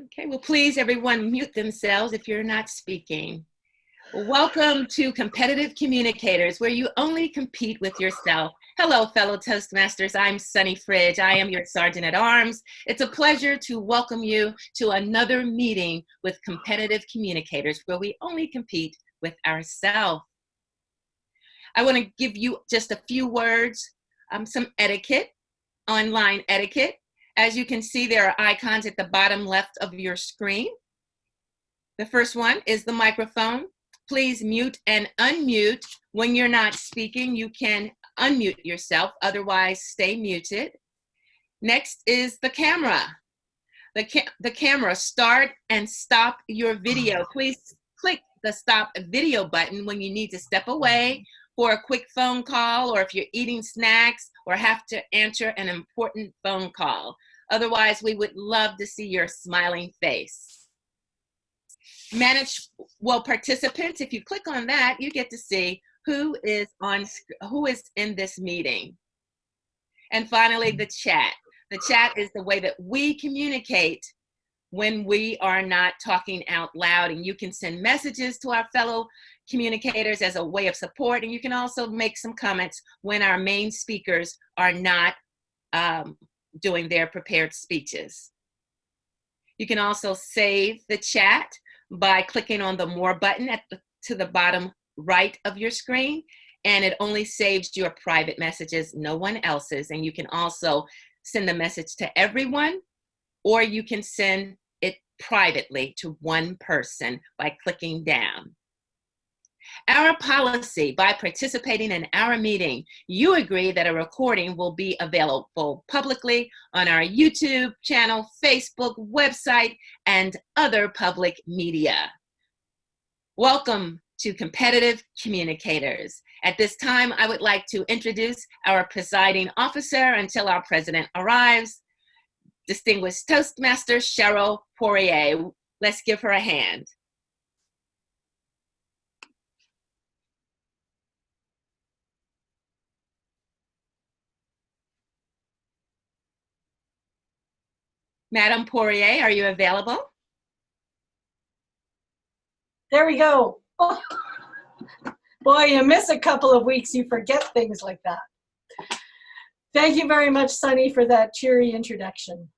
Okay, well, please, everyone, mute themselves if you're not speaking. Welcome to Competitive Communicators, where you only compete with yourself. Hello, fellow Toastmasters. I'm Sunny Fridge. I am your Sergeant at Arms. It's a pleasure to welcome you to another meeting with Competitive Communicators, where we only compete with ourselves. I want to give you just a few words, some etiquette, online etiquette. As you can see, there are icons at the bottom left of your screen. The first one is the microphone. Please mute and unmute. When you're not speaking, you can unmute yourself, otherwise stay muted. Next is the camera. The camera, start and stop your video. Please click the stop video button when you need to step away for a quick phone call, or if you're eating snacks or have to answer an important phone call. Otherwise, we would love to see your smiling face. Manage well participants. If you click on that, you get to see who is in this meeting. And finally, the chat. The chat is the way that we communicate when we are not talking out loud, and you can send messages to our fellow communicators as a way of support, and you can also make some comments when our main speakers are not doing their prepared speeches. You can also save the chat by clicking on the More button to the bottom right of your screen, and it only saves your private messages, no one else's. And you can also send the message to everyone, or you can send it privately to one person by clicking down. Our policy: by participating in our meeting, you agree that a recording will be available publicly on our YouTube channel, Facebook, website, and other public media. Welcome to Competitive Communicators. At this time, I would like to introduce our presiding officer until our president arrives, distinguished Toastmaster Cheryl Poirier. Let's give her a hand. Madam Poirier, are you available? There we go. Oh, boy, you miss a couple of weeks, you forget things like that. Thank you very much, Sunny, for that cheery introduction.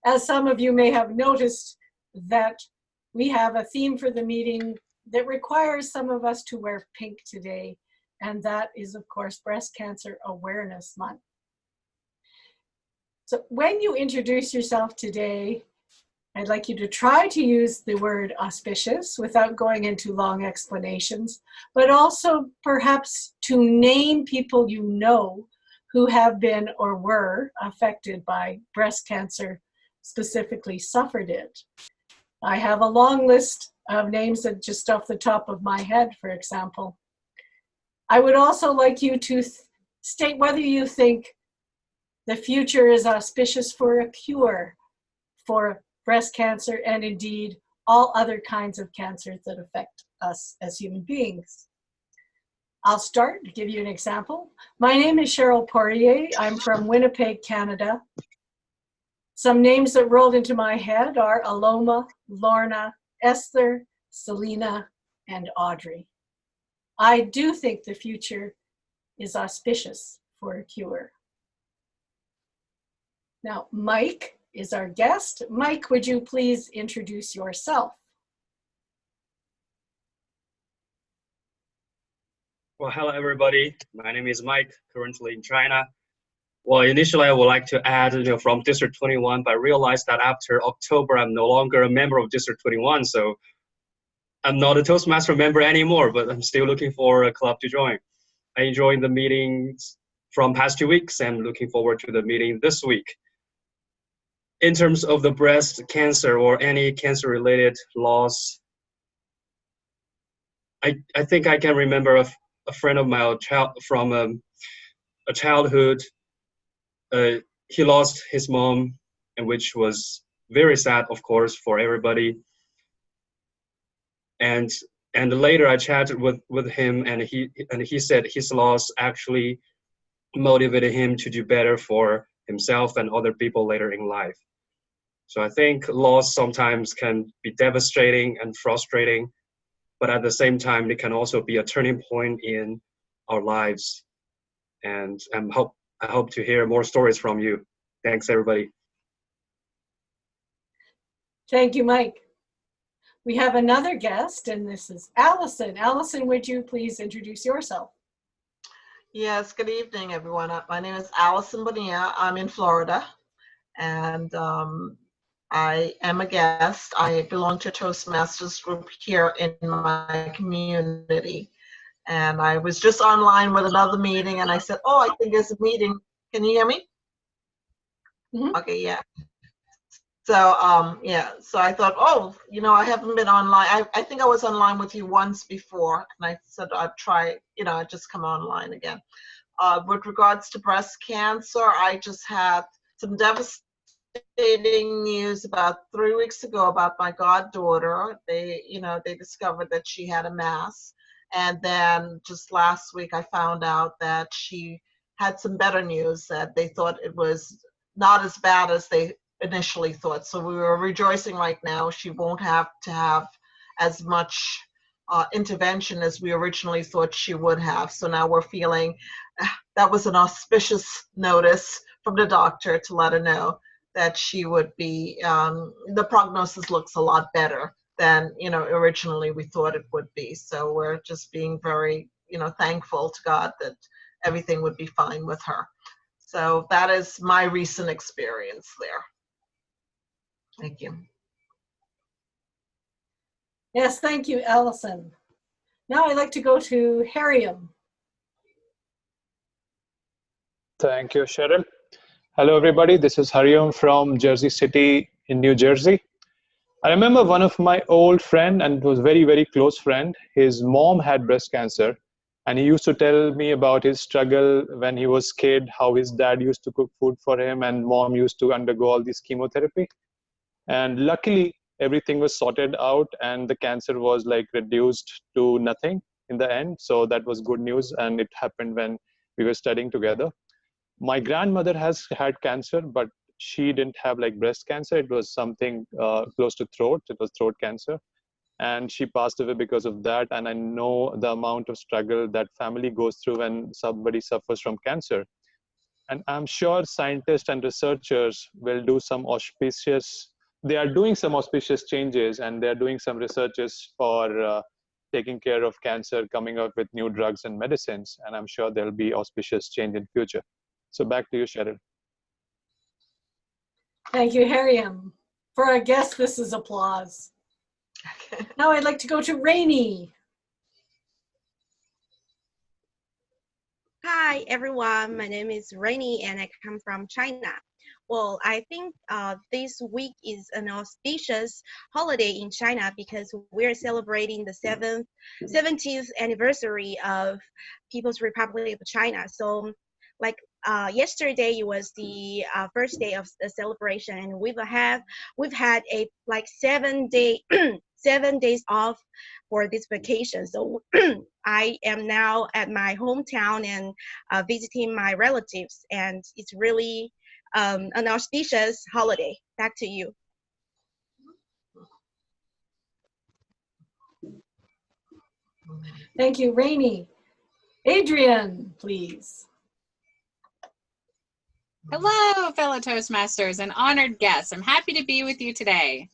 As some of you may have noticed, that we have a theme for the meeting that requires some of us to wear pink today, and that is, of course, Breast Cancer Awareness Month. So when you introduce yourself today, I'd like you to try to use the word auspicious without going into long explanations, but also perhaps to name people you know who have been or were affected by breast cancer, specifically suffered it. I have a long list of names that just off the top of my head, for example. I would also like you to state whether you think the future is auspicious for a cure for breast cancer, and indeed all other kinds of cancers that affect us as human beings. I'll start to give you an example. My name is Cheryl Poirier. I'm from Winnipeg, Canada. Some names that rolled into my head are Aloma, Lorna, Esther, Selena, and Audrey. I do think the future is auspicious for a cure. Now, Mike is our guest. Mike, would you please introduce yourself? Well, hello everybody. My name is Mike, currently in China. Well, initially I would like to add, from District 21, but I realized that after October, I'm no longer a member of District 21, so I'm not a Toastmaster member anymore, but I'm still looking for a club to join. I enjoyed the meetings from past 2 weeks and looking forward to the meeting this week. In terms of the breast cancer or any cancer-related loss, I think I can remember a friend of mine from a childhood. He lost his mom, and which was very sad, of course, for everybody. And later I chatted with him, and he said his loss actually motivated him to do better for himself and other people later in life. So I think loss sometimes can be devastating and frustrating, but at the same time, it can also be a turning point in our lives. And I hope to hear more stories from you. Thanks, everybody. Thank you, Mike. We have another guest, and this is Allison. Allison, would you please introduce yourself? Yes, good evening, everyone. My name is Allison Bonilla. I'm in Florida, and I am a guest. I belong to a Toastmasters group here in my community. And I was just online with another meeting, and I said, oh, I think there's a meeting. Can you hear me? Mm-hmm. Okay, yeah. So, yeah, so I thought, oh, you know, I haven't been online. I think I was online with you once before, and I said I'd try, you know, I'd just come online again. With regards to breast cancer, I just had some devastating news about 3 weeks ago about my goddaughter. They discovered that she had a mass. And then just last week, I found out that she had some better news, that they thought it was not as bad as they initially thought. So we were rejoicing right now. She won't have to have as much intervention as we originally thought she would have. So now we're feeling that was an auspicious notice from the doctor to let her know that she would be, the prognosis looks a lot better than, you know, originally we thought it would be. So we're just being very, you know, thankful to God that everything would be fine with her. So that is my recent experience there. Thank you. Yes, thank you, Allison. Now I'd like to go to Hariam. Thank you, Cheryl. Hello, everybody. This is Hariam from Jersey City in New Jersey. I remember one of my old friend, and it was very, very close friend. His mom had breast cancer, and he used to tell me about his struggle when he was kid, how his dad used to cook food for him, and mom used to undergo all this chemotherapy. And luckily, everything was sorted out, and the cancer was like reduced to nothing in the end. So that was good news, and it happened when we were studying together. My grandmother has had cancer, but she didn't have like breast cancer. It was something close to throat. It was throat cancer. And she passed away because of that. And I know the amount of struggle that family goes through when somebody suffers from cancer. And I'm sure scientists and researchers will do some auspicious, they are doing some auspicious changes, and they're doing some researches for taking care of cancer, coming up with new drugs and medicines. And I'm sure there'll be auspicious change in future. So back to you, Cheryl. Thank you, Hariam. For our guest, this is applause. Okay. Now I'd like to go to Rainey. Hi, everyone. My name is Rainy, and I come from China. Well, I think this week is an auspicious holiday in China because we're celebrating the 70th anniversary of People's Republic of China. So, like yesterday, it was the first day of the celebration, and we've had a like 7 days off for this vacation. So I am now at my hometown and visiting my relatives, and it's really an auspicious holiday. Back to you. Thank you, Rainey. Adrian, please. Hello, fellow Toastmasters and honored guests. I'm happy to be with you today.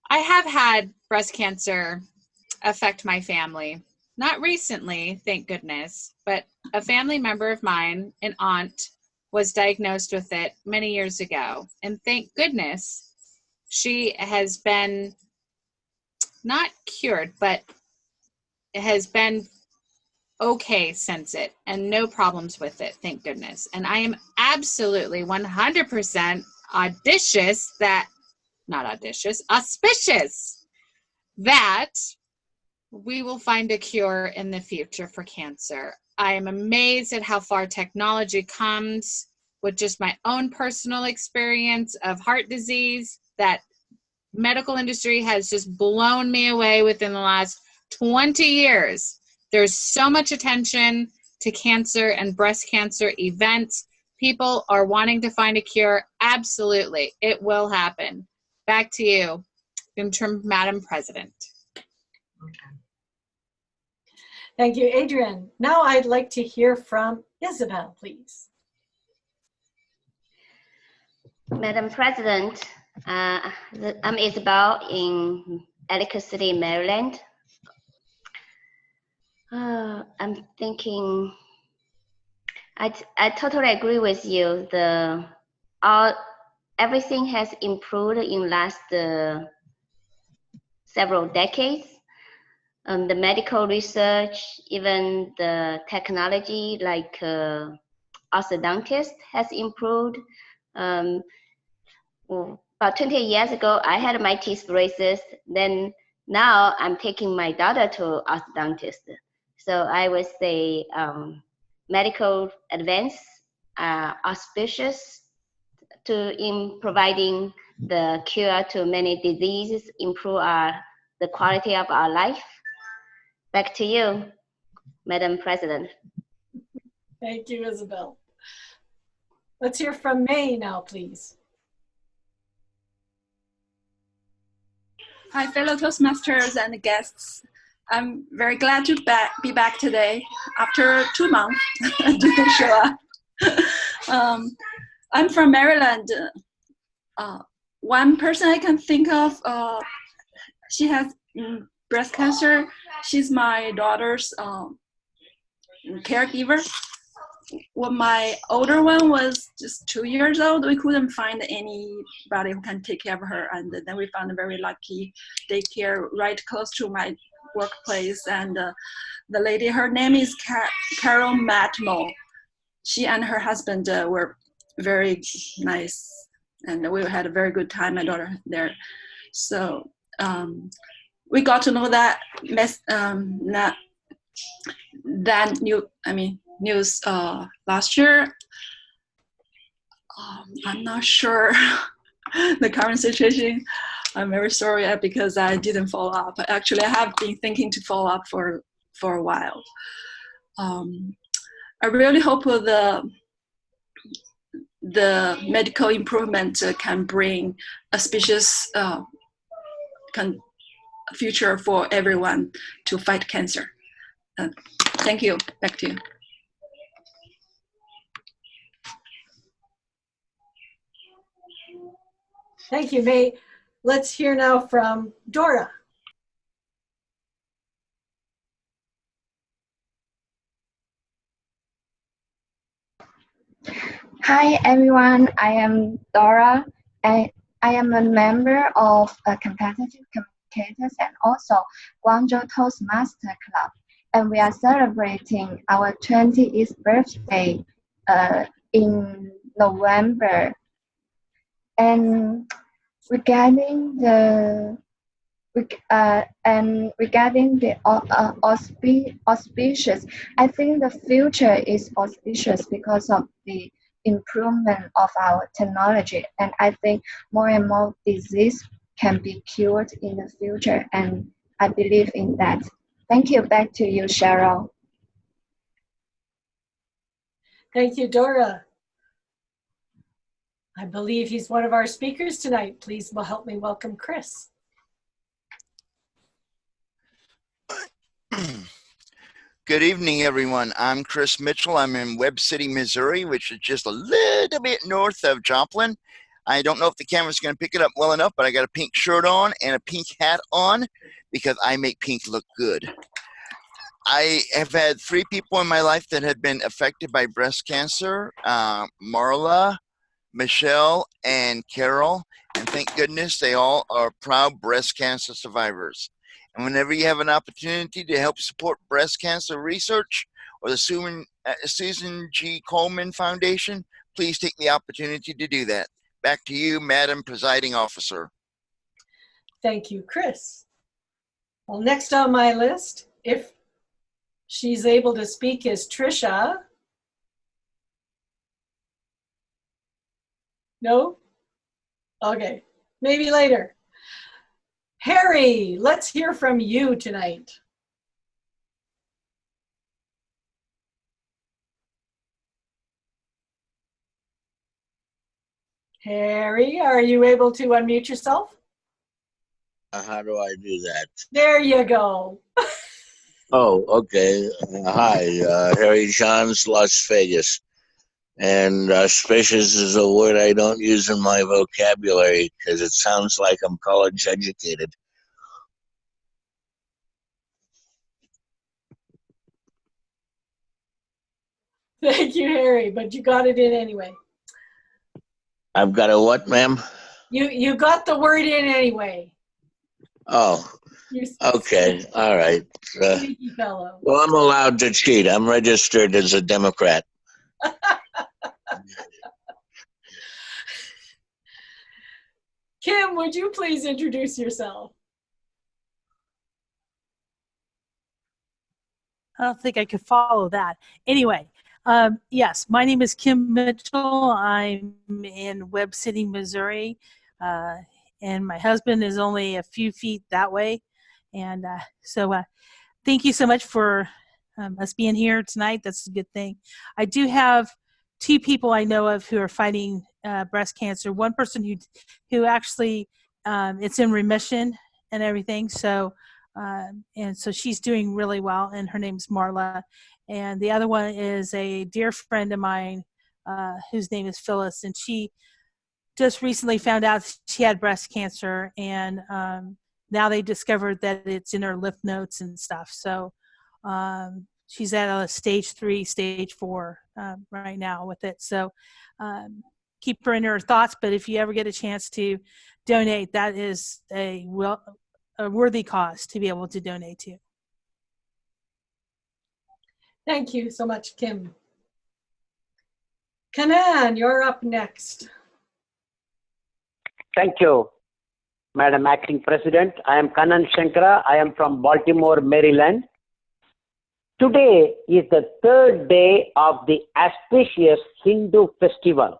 I have had breast cancer affect my family. Not recently, thank goodness, but a family member of mine, an aunt, was diagnosed with it many years ago. And thank goodness she has been not cured, but has been okay since it, and no problems with it, thank goodness. And I am absolutely 100% auspicious that we will find a cure in the future for cancer. I am amazed at how far technology comes with just my own personal experience of heart disease. That medical industry has just blown me away within the last 20 years. There's so much attention to cancer and breast cancer events. people are wanting to find a cure, absolutely, it will happen. Back to you, Interim Madam President. Thank you, Adrian. Now I'd like to hear from Isabel, please. Madam President, I'm Isabel in Ellicott City, Maryland. I'm thinking, I totally agree with you. Everything has improved in last several decades. The medical research, even the technology like orthodontist has improved. About 20 years ago, I had my teeth braces. Then now I'm taking my daughter to orthodontist. So I would say medical advance auspicious in providing the cure to many diseases, improve the quality of our life. Back to you, Madam President. Thank you, Isabel. Let's hear from May now, please. Hi, fellow Toastmasters and guests. I'm very glad to be back today after 2 months didn't show up. I'm from Maryland. One person I can think of, she has breast cancer. She's my daughter's caregiver. When my older one was just 2 years old, we couldn't find anybody who can take care of her. And then we found a very lucky daycare right close to my workplace. And the lady, her name is Carol Matmo. She and her husband were very nice. And we had a very good time, my daughter there. So we got to know that news last year. I'm not sure the current situation. I'm very sorry because I didn't follow up. Actually, I have been thinking to follow up for a while. I really hope the medical improvement can bring auspicious future for everyone to fight cancer. Thank you. Back to you. Thank you, May. Let's hear now from Dora. Hi everyone, I am Dora. I am a member of Competitive Communicators and also Guangzhou Toastmaster Club. And we are celebrating our 20th birthday in November. And regarding the auspicious, I think the future is auspicious because of the improvement of our technology, and I think more and more disease can be cured in the future, and I believe in that. Thank you. Back to you, Cheryl. Thank you, Dora. I believe he's one of our speakers tonight. Please help me welcome Chris. Good evening, everyone. I'm Chris Mitchell. I'm in Webb City, Missouri, which is just a little bit north of Joplin. I don't know if the camera's going to pick it up well enough, but I got a pink shirt on and a pink hat on because I make pink look good. I have had 3 people in my life that have been affected by breast cancer, Marla, Michelle, and Carol, and thank goodness they all are proud breast cancer survivors. And whenever you have an opportunity to help support breast cancer research or the Susan G. Komen Foundation, please take the opportunity to do that. Back to you, Madam Presiding Officer. Thank you, Chris. Well, next on my list, if she's able to speak, is Tricia. No? Okay, maybe later. Harry, let's hear from you tonight. . Harry, are you able to unmute yourself? How do I do that? There you go. Oh, okay. Hi, Harry Johns, Las Vegas. And auspicious is a word I don't use in my vocabulary because it sounds like I'm college educated. Thank you, Harry, but you got it in anyway. I've got a what, ma'am? You got the word in anyway. Oh, okay. All right. Sneaky fellow. Well, I'm allowed to cheat. I'm registered as a Democrat. Kim, would you please introduce yourself? I don't think I could follow that. Anyway, yes, my name is Kim Mitchell. I'm in Webb City, Missouri, and my husband is only a few feet that way. And so thank you so much for us being here tonight. That's a good thing. I do have two people I know of who are fighting breast cancer. One person who actually it's in remission and everything. So and so she's doing really well, and her name's Marla. And the other one is a dear friend of mine whose name is Phyllis, and she just recently found out she had breast cancer, and now they discovered that it's in her lymph nodes and stuff. So she's at a stage 3, stage 4 right now with it. So keep her in her thoughts, but if you ever get a chance to donate, that is a worthy cause to be able to donate to. Thank you so much, Kim. Kanan, you're up next. Thank you, Madam Acting President. I am Kanan Shankara. I am from Baltimore, Maryland. Today is the 3rd day of the auspicious Hindu festival.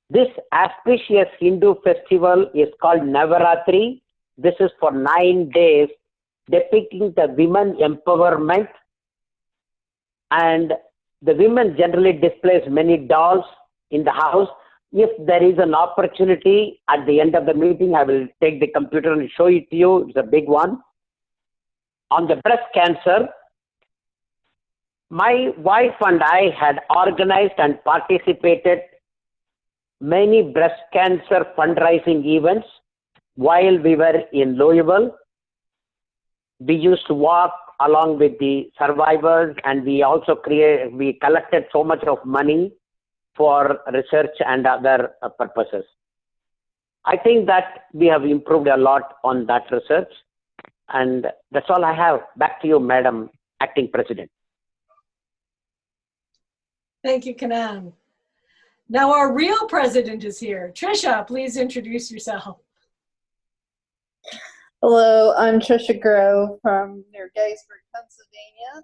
This auspicious Hindu festival is called Navaratri. This is for 9 days, depicting the women empowerment. And the women generally displays many dolls in the house. If there is an opportunity at the end of the meeting, I will take the computer and show it to you. It's a big one. On the breast cancer, my wife and I had organized and participated many breast cancer fundraising events while we were in Louisville. We used to walk along with the survivors, and we also we collected so much of money for research and other purposes. I think that we have improved a lot on that research, and that's all I have. Back to you, Madam Acting President. Thank you, Kanan. Now our real president is here. Tricia, please introduce yourself. Hello, I'm Tricia Grow from near Gettysburg, Pennsylvania.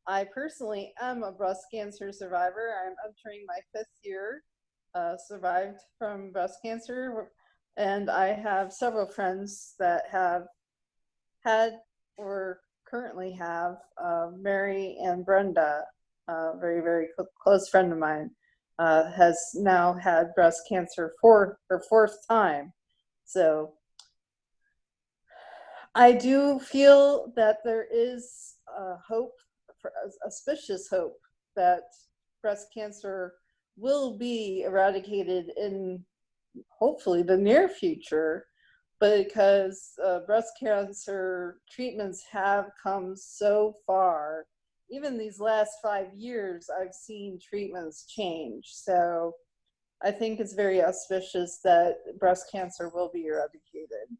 I personally am a breast cancer survivor. I'm entering my 5th year, survived from breast cancer, and I have several friends that have had or currently have. Mary and Brenda, a very, very close friend of mine, has now had breast cancer for her 4th time. So I do feel that there is hope, auspicious hope, that breast cancer will be eradicated in hopefully the near future, because breast cancer treatments have come so far. Even these last 5 years, I've seen treatments change. So I think it's very auspicious that breast cancer will be eradicated.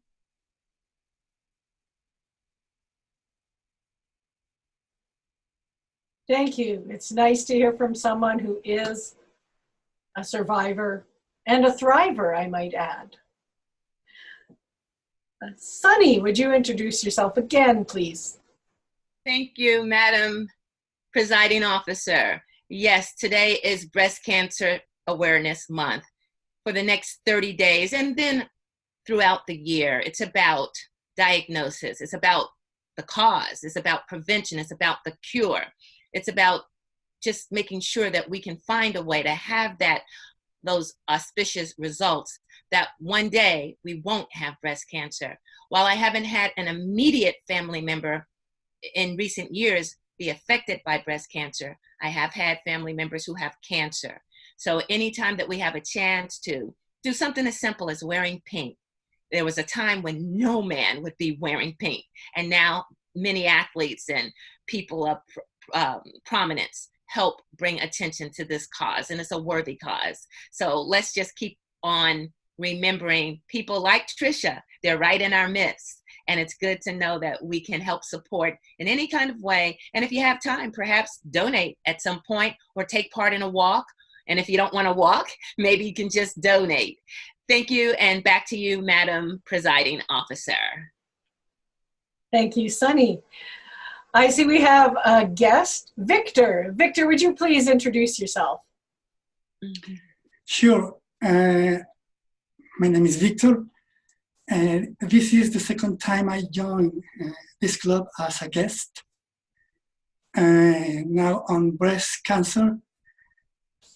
Thank you. It's nice to hear from someone who is a survivor and a thriver, I might add. Sunny, would you introduce yourself again, please? Thank you, Madam Presiding Officer. Yes, today is Breast Cancer Awareness Month for the next 30 days and then throughout the year. It's about diagnosis. It's about the cause. It's about prevention. It's about the cure. It's about just making sure that we can find a way to have that those auspicious results, that one day we won't have breast cancer. While I haven't had an immediate family member in recent years be affected by breast cancer, I have had family members who have cancer. So anytime that we have a chance to do something as simple as wearing pink. There was a time when no man would be wearing pink, and now many athletes and people of prominence help bring attention to this cause, and it's a worthy cause. So let's just keep on remembering people like Tricia. They're right in our midst, and it's good to know that we can help support in any kind of way. And if you have time, perhaps donate at some point or take part in a walk. And if you don't want to walk, maybe you can just donate. Thank you, and back to you, Madam Presiding Officer. Thank you, Sunny. I see we have a guest, Victor. Victor, would you please introduce yourself? Sure. My name is Victor, and this is the second time I join this club as a guest. Now on breast cancer,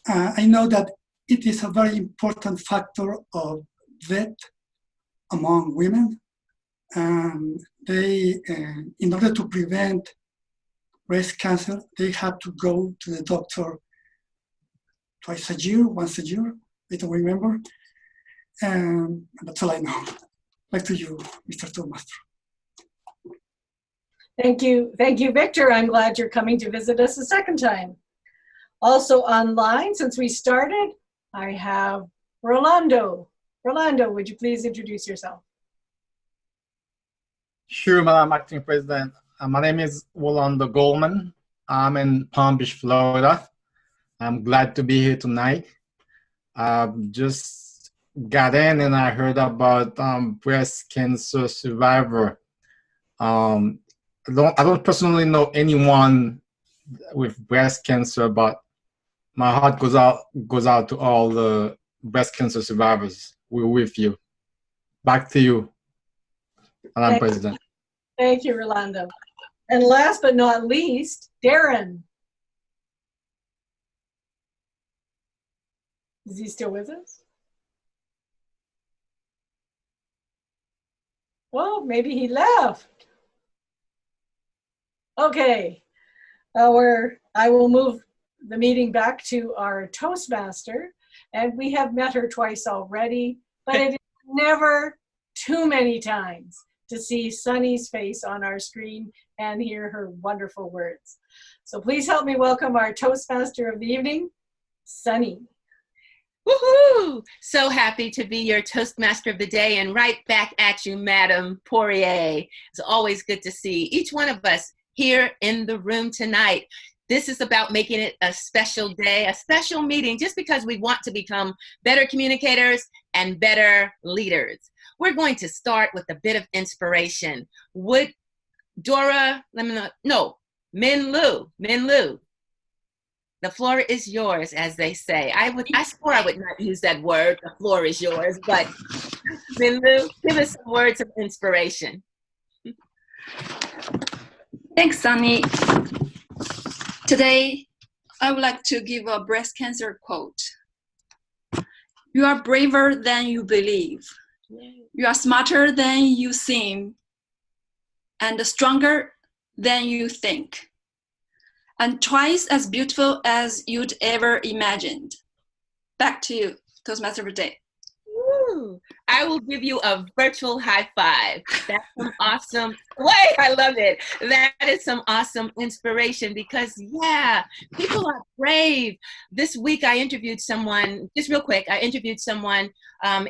I know that it is a very important factor of death among women. They, in order to prevent breast cancer, they have to go to the doctor twice a year, once a year, I don't remember. And that's all I know. Back to you, Mr. Toastmaster. Thank you, Victor. I'm glad you're coming to visit us a second time. Also online, since we started, I have Rolando. Rolando, would you please introduce yourself? Sure, Madam Acting President. My name is Rolando Goldman. I'm in Palm Beach, Florida. I'm glad to be here tonight. Just got in and I heard about breast cancer survivor. I don't personally know anyone with breast cancer, but my heart goes out to all the breast cancer survivors. We're with you. Back to you, Madam President. Thank you, Rolando. And last but not least, Darren. Is he still with us? Well, maybe he left. Okay. I will move the meeting back to our Toastmaster, and we have met her twice already, but it is never too many times to see Sunny's face on our screen and hear her wonderful words. So please help me welcome our Toastmaster of the evening, Sunny. Woohoo! So happy to be your Toastmaster of the day, and right back at you, Madam Poirier. It's always good to see each one of us here in the room tonight. This is about making it a special day, a special meeting, just because we want to become better communicators and better leaders. We're going to start with a bit of inspiration. Would Dora, Min-Lu, the floor is yours, as they say. I swore I would not use that word, the floor is yours, but Min-Lu, give us some words of inspiration. Thanks, Sunny. Today, I would like to give a breast cancer quote. You are braver than you believe. You are smarter than you seem, and stronger than you think, and twice as beautiful as you'd ever imagined. Back to you, Toastmaster of the Day. Woo. I will give you a virtual high five. That's some awesome, wait, I love it. That is some awesome inspiration because, yeah, people are brave. This week I interviewed someone, just real quick, I interviewed someone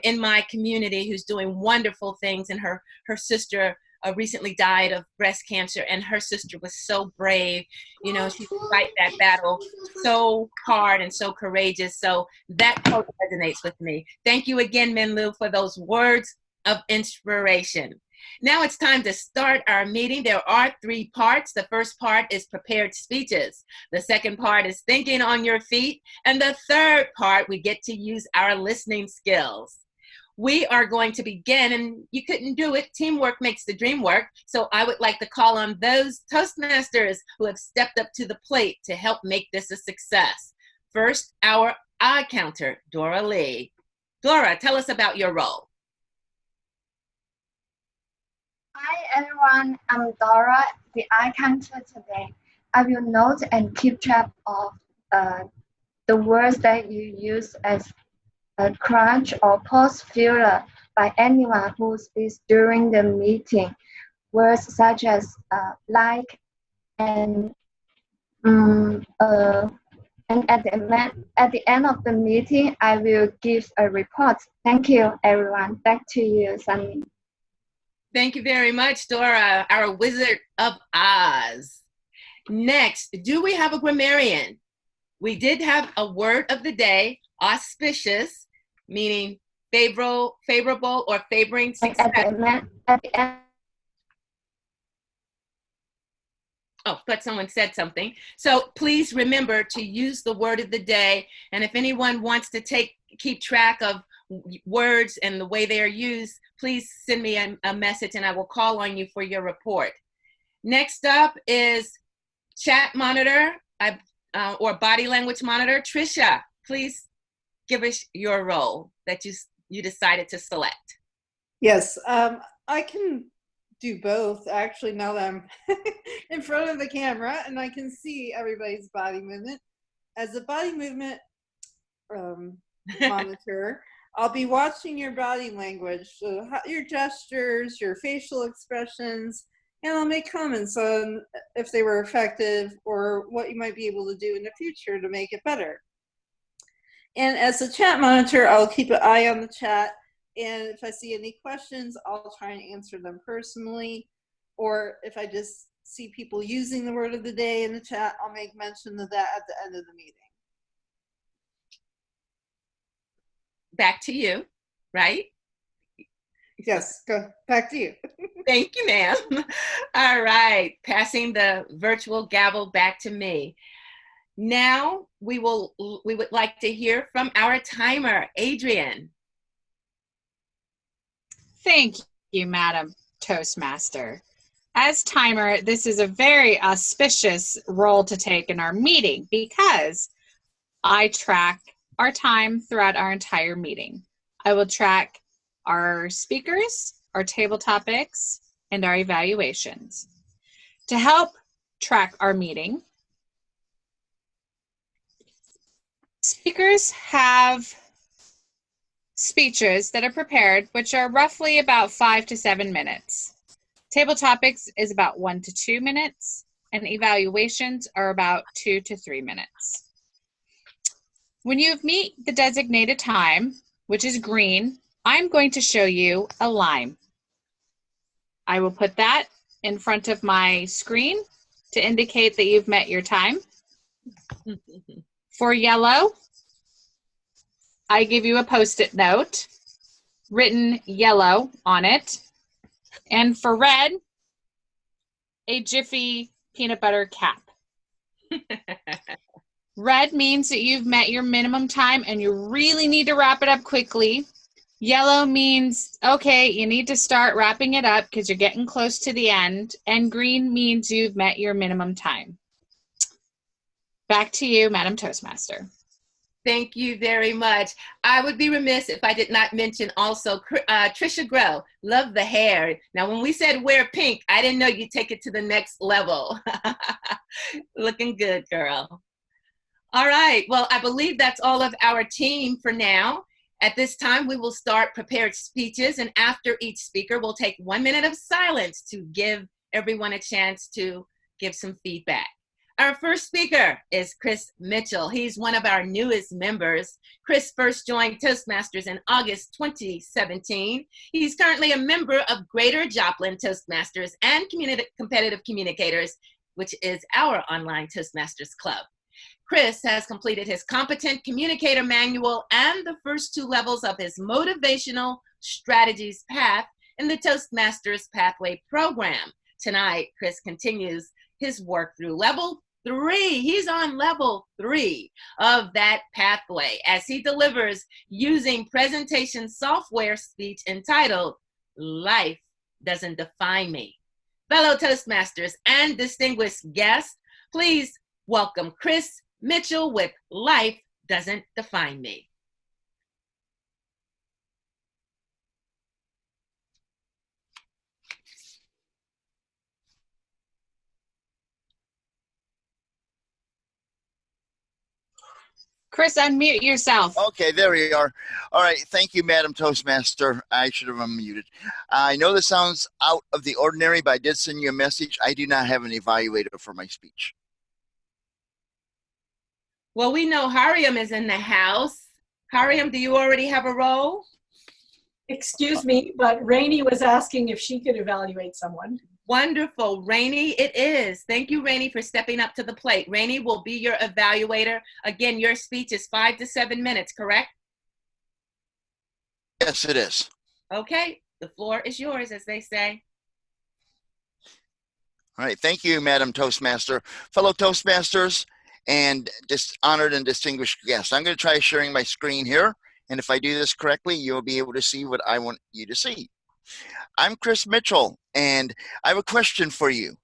in my community who's doing wonderful things, and her sister recently died of breast cancer, and her sister was so brave. You know, she would fight that battle so hard and so courageous. So that quote resonates with me. Thank you again, Min-Lu, for those words of inspiration. Now it's time to start our meeting. There are 3 parts. The first part is prepared speeches. The second part is thinking on your feet. And the third part, we get to use our listening skills. We are going to begin, and you couldn't do it. Teamwork makes the dream work. So I would like to call on those Toastmasters who have stepped up to the plate to help make this a success. First, our eye counter, Dora Lee. Dora, tell us about your role. Hi everyone, I'm Dora, the eye counter today. I will note and keep track of the words that you use as a crunch or pause filler by anyone who speaks during the meeting. Words such as like and and at the end of the meeting, I will give a report. Thank you, everyone. Back to you, Sunny. Thank you very much, Dora, our Wizard of Oz. Next, do we have a grammarian? We did have a word of the day, auspicious, meaning favorable or favoring success. At the end. Oh, but someone said something. So please remember to use the word of the day. And if anyone wants to keep track of words and the way they are used, please send me a message and I will call on you for your report. Next up is chat monitor or body language monitor. Tricia, please give us your role that you decided to select. Yes, I can do both actually now that I'm in front of the camera and I can see everybody's body movement. As a body movement monitor, I'll be watching your body language, so your gestures, your facial expressions, and I'll make comments on if they were effective or what you might be able to do in the future to make it better. And as a chat monitor, I'll keep an eye on the chat, and if I see any questions, I'll try and answer them personally. Or if I just see people using the word of the day in the chat, I'll make mention of that at the end of the meeting. Back to you, right? Yes, go back to you. Thank you, ma'am. All right, passing the virtual gavel back to me. Now we would like to hear from our timer, Adrian. Thank you, Madam Toastmaster. As timer, this is a very auspicious role to take in our meeting because I track our time throughout our entire meeting. I will track our speakers, our table topics, and our evaluations. To help track our meeting, speakers have speeches that are prepared, which are roughly about 5 to 7 minutes. Table topics is about 1 to 2 minutes, and evaluations are about 2 to 3 minutes. When you meet the designated time, which is green, I'm going to show you a line. I will put that in front of my screen to indicate that you've met your time. For yellow, I give you a Post-it note, written yellow on it. And for red, a Jiffy peanut butter cap. Red means that you've met your minimum time and you really need to wrap it up quickly. Yellow means, okay, you need to start wrapping it up because you're getting close to the end. And green means you've met your minimum time. Back to you, Madam Toastmaster. Thank you very much. I would be remiss if I did not mention also Tricia Grow. Love the hair. Now, when we said wear pink, I didn't know you'd take it to the next level. Looking good, girl. All right. Well, I believe that's all of our team for now. At this time, we will start prepared speeches, and after each speaker, we'll take 1 minute of silence to give everyone a chance to give some feedback. Our first speaker is Chris Mitchell. He's one of our newest members. Chris first joined Toastmasters in August 2017. He's currently a member of Greater Joplin Toastmasters and Competitive Communicators, which is our online Toastmasters club. Chris has completed his Competent Communicator Manual and the first 2 levels of his Motivational Strategies Path in the Toastmasters Pathway program. Tonight, Chris continues his work through level 3. He's on level 3 of that pathway as he delivers using presentation software speech entitled, Life Doesn't Define Me. Fellow Toastmasters and distinguished guests, please welcome Chris Mitchell with Life doesn't define me. Chris, unmute yourself. Okay, there we are. All right, thank you, Madam Toastmaster. I should have unmuted. I know this sounds out of the ordinary, but I did send you a message. I do not have an evaluator for my speech. Well, we know Hariam is in the house. Hariam, do you already have a role? Excuse me, but Rainey was asking if she could evaluate someone. Wonderful. Rainey, it is. Thank you, Rainey, for stepping up to the plate. Rainey will be your evaluator. Again, your speech is 5 to 7 minutes, correct? Yes, it is. Okay, the floor is yours, as they say. All right, thank you, Madam Toastmaster. Fellow Toastmasters and honored and distinguished guests, I'm going to try sharing my screen here, and if I do this correctly, you'll be able to see what I want you to see. I'm Chris Mitchell, and I have a question for you.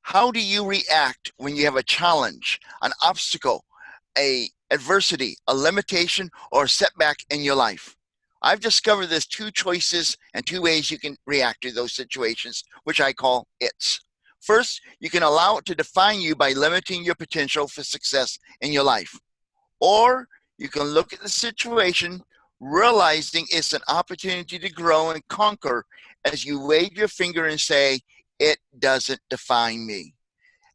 How do you react when you have a challenge, an obstacle, a adversity, a limitation, or a setback in your life? I've discovered there's 2 choices and 2 ways you can react to those situations, which I call its. First, you can allow it to define you by limiting your potential for success in your life. Or you can look at the situation, realizing it's an opportunity to grow and conquer as you wave your finger and say, it doesn't define me.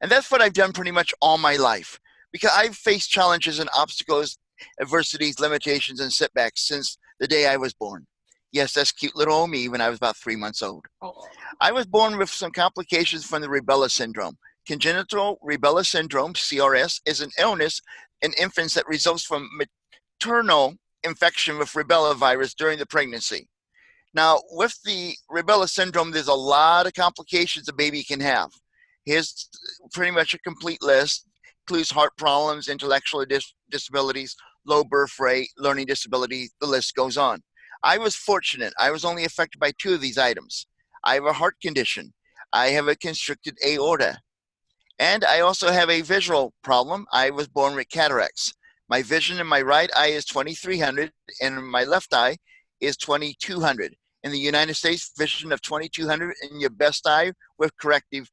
And that's what I've done pretty much all my life, because I've faced challenges and obstacles, adversities, limitations, and setbacks since the day I was born. Yes, that's cute little old me when I was about 3 months old. I was born with some complications from the rubella syndrome. Congenital rubella syndrome, CRS, is an illness in infants that results from maternal infection with rubella virus during the pregnancy. Now, with the rubella syndrome, there's a lot of complications a baby can have. Here's pretty much a complete list. Includes heart problems, intellectual disabilities, low birth rate, learning disability, the list goes on. I was fortunate. I was only affected by 2 of these items. I have a heart condition. I have a constricted aorta. And I also have a visual problem. I was born with cataracts. My vision in my right eye is 2300 and in my left eye is 2200. In the United States, vision of 2200 in your best eye with corrective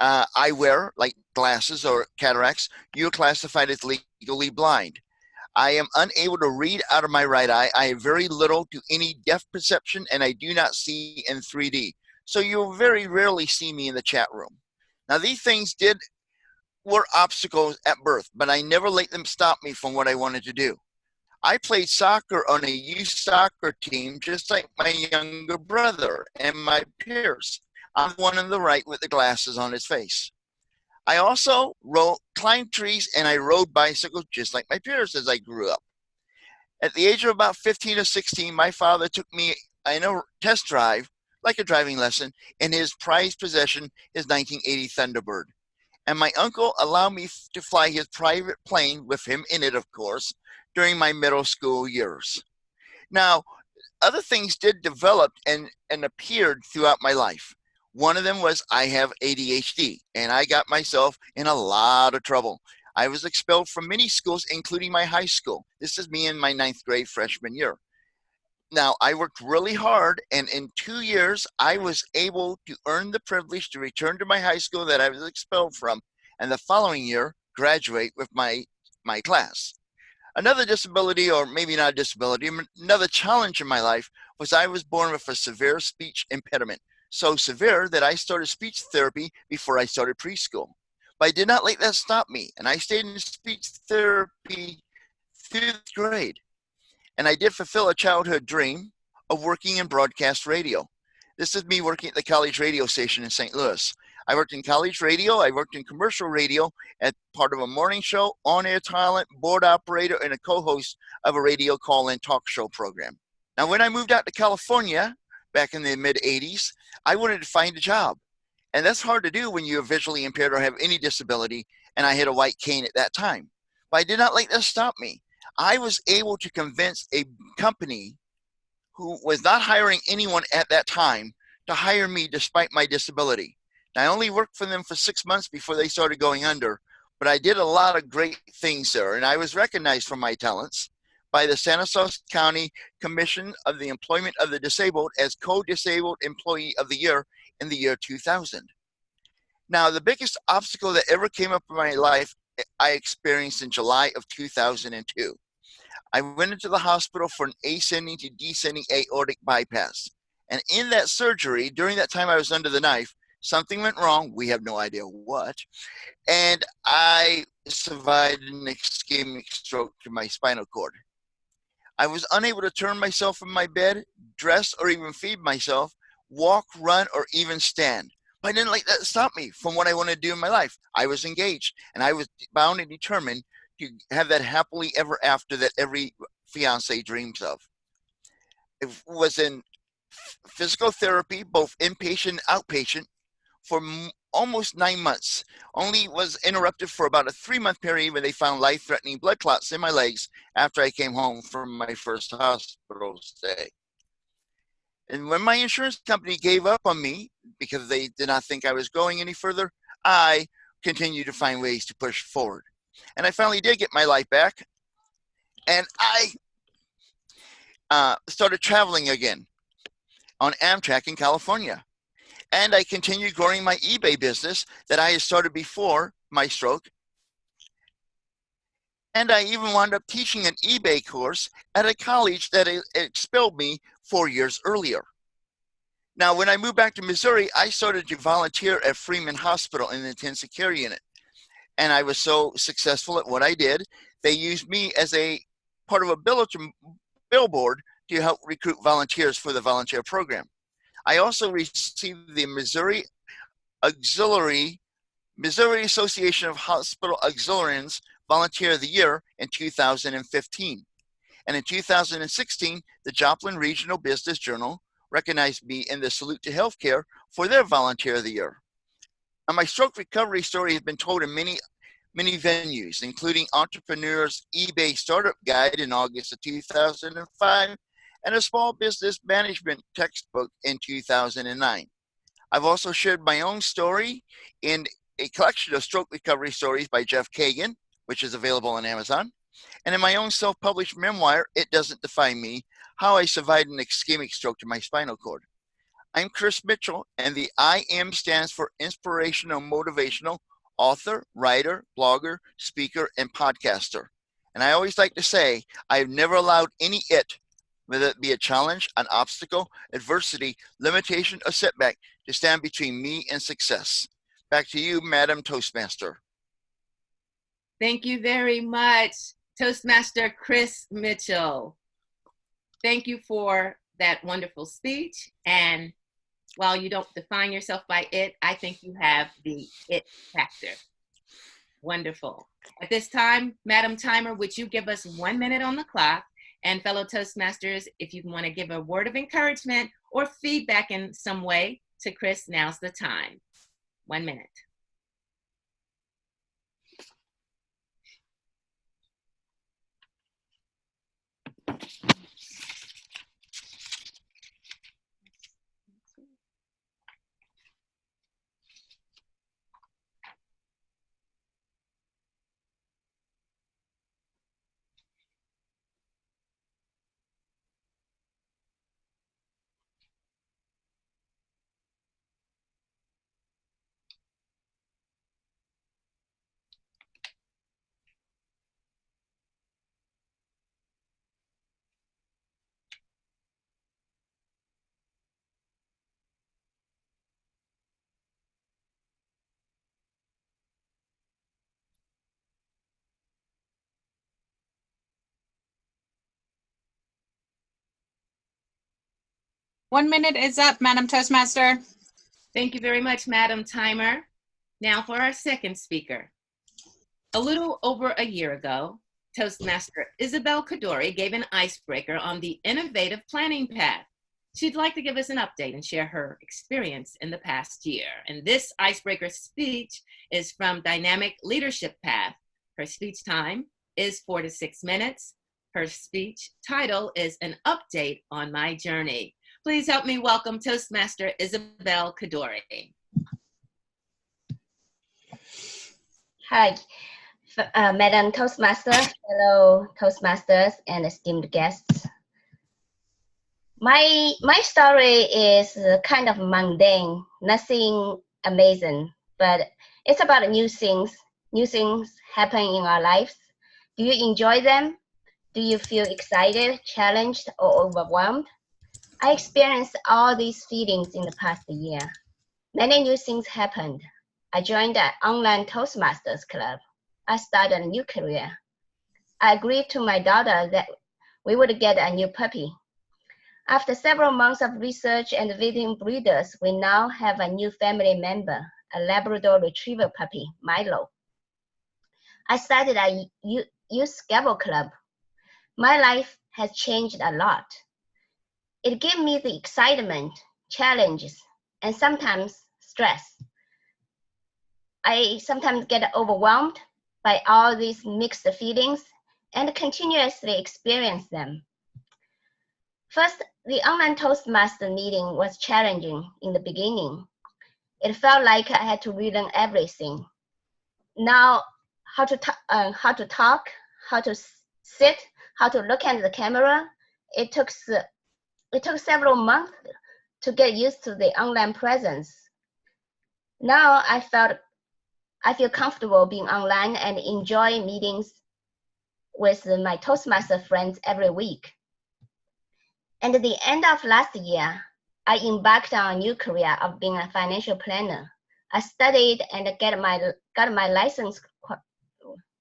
eyewear, like glasses or cataracts, you're classified as legally blind. I am unable to read out of my right eye. I have very little to any depth perception, and I do not see in 3D. So you'll very rarely see me in the chat room. Now, these things were obstacles at birth, but I never let them stop me from what I wanted to do. I played soccer on a youth soccer team just like my younger brother and my peers. I'm the one on the right with the glasses on his face. I also climbed trees and I rode bicycles just like my peers as I grew up. At the age of about 15 or 16, my father took me in a test drive, like a driving lesson, in his prized possession, his 1980 Thunderbird. And my uncle allowed me to fly his private plane, with him in it, of course, during my middle school years. Now, other things did develop and appeared throughout my life. One of them was I have ADHD, and I got myself in a lot of trouble. I was expelled from many schools, including my high school. This is me in my 9th grade freshman year. Now, I worked really hard, and in 2 years, I was able to earn the privilege to return to my high school that I was expelled from, and the following year, graduate with my class. Another disability, or maybe not a disability, another challenge in my life was I was born with a severe speech impediment. So severe that I started speech therapy before I started preschool. But I did not let that stop me, and I stayed in speech therapy through 5th grade. And I did fulfill a childhood dream of working in broadcast radio. This is me working at the college radio station in St. Louis. I worked in college radio, I worked in commercial radio as part of a morning show, on-air talent, board operator, and a co-host of a radio call-in talk show program. Now, when I moved out to California back in the mid-'80s, I wanted to find a job. And that's hard to do when you're visually impaired or have any disability, and I had a white cane at that time. But I did not let that stop me. I was able to convince a company who was not hiring anyone at that time to hire me despite my disability. I only worked for them for 6 months before they started going under, but I did a lot of great things there, and I was recognized for my talents by the Stanislaus County Commission of the Employment of the Disabled as Co-Disabled Employee of the Year in the year 2000. Now, the biggest obstacle that ever came up in my life, I experienced in July of 2002. I went into the hospital for an ascending to descending aortic bypass. And in that surgery, during that time I was under the knife, something went wrong. We have no idea what. And I survived an ischemic stroke to my spinal cord. I was unable to turn myself from my bed, dress, or even feed myself, walk, run, or even stand. But I didn't let that stop me from what I wanted to do in my life. I was engaged, and I was bound and determined to have that happily ever after that every fiance dreams of. It was in physical therapy, both inpatient and outpatient, for almost 9 months. Only was interrupted for about a 3-month period when they found life-threatening blood clots in my legs after I came home from my first hospital stay. And when my insurance company gave up on me because they did not think I was going any further, I continued to find ways to push forward. And I finally did get my life back, and I started traveling again on Amtrak in California. And I continued growing my eBay business that I had started before my stroke. And I even wound up teaching an eBay course at a college that expelled me 4 years earlier. Now, when I moved back to Missouri, I started to volunteer at Freeman Hospital in the intensive care unit. And I was so successful at what I did, they used me as a part of a billboard to help recruit volunteers for the volunteer program. I also received the Missouri Association of Hospital Auxiliaries Volunteer of the Year in 2015. And in 2016, the Joplin Regional Business Journal recognized me in the Salute to Healthcare for their Volunteer of the Year. Now, my stroke recovery story has been told in many venues, including Entrepreneur's eBay Startup Guide in August of 2005 and a Small Business Management textbook in 2009. I've also shared my own story in a collection of stroke recovery stories by Jeff Kagan, which is available on Amazon, and in my own self-published memoir, It Doesn't Define Me, How I Survived an Ischemic Stroke to My Spinal Cord. I'm Chris Mitchell, and the IM stands for Inspirational Motivational Author, Writer, Blogger, Speaker, and Podcaster. And I always like to say, I've never allowed any it, whether it be a challenge, an obstacle, adversity, limitation, or setback, to stand between me and success. Back to you, Madam Toastmaster. Thank you very much, Toastmaster Chris Mitchell. Thank you for that wonderful speech. And while you don't define yourself by it, I think you have the it factor. Wonderful. At this time, Madam Timer, would you give us 1 minute on the clock? And fellow Toastmasters, if you want to give a word of encouragement or feedback in some way to Chris, now's the time. 1 minute. One minute is up, Madam Toastmaster. Thank you very much, Madam Timer. Now for our second speaker. A little over a year ago, Toastmaster Isabel Kadori gave an icebreaker on the innovative planning path. She'd like to give us an update and share her experience in the past year. And this icebreaker speech is from Dynamic Leadership Path. Her speech time is 4 to 6 minutes. Her speech title is An Update on My Journey. Please help me welcome Toastmaster Isabel Kadori. Hi, Madam Toastmaster, fellow Toastmasters, and esteemed guests. My story is kind of mundane, nothing amazing, but it's about new things happening in our lives. Do you enjoy them? Do you feel excited, challenged, or overwhelmed? I experienced all these feelings in the past year. Many new things happened. I joined an online Toastmasters club. I started a new career. I agreed to my daughter that we would get a new puppy. After several months of research and visiting breeders, we now have a new family member, a Labrador Retriever puppy, Milo. I started a youth Scrabble club. My life has changed a lot. It gave me the excitement, challenges, and sometimes stress. I sometimes get overwhelmed by all these mixed feelings and continuously experience them. First, the online Toastmaster meeting was challenging in the beginning. It felt like I had to relearn everything. Now, how to talk, how to sit, how to look at the camera, it took several months to get used to the online presence. Now I feel comfortable being online and enjoy meetings with my Toastmaster friends every week. And at the end of last year, I embarked on a new career of being a financial planner. I studied and got my license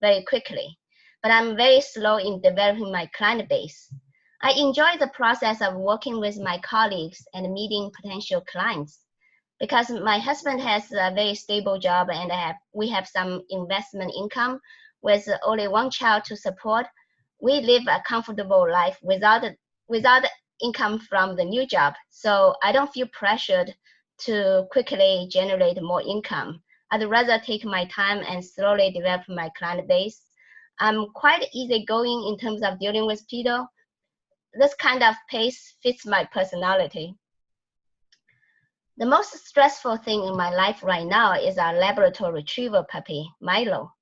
very quickly, but I'm very slow in developing my client base. I enjoy the process of working with my colleagues and meeting potential clients. Because my husband has a very stable job and we have some investment income with only one child to support, we live a comfortable life without income from the new job. So I don't feel pressured to quickly generate more income. I'd rather take my time and slowly develop my client base. I'm quite easygoing in terms of dealing with people. This kind of pace fits my personality. The most stressful thing in my life right now is our Labrador Retriever puppy, Milo.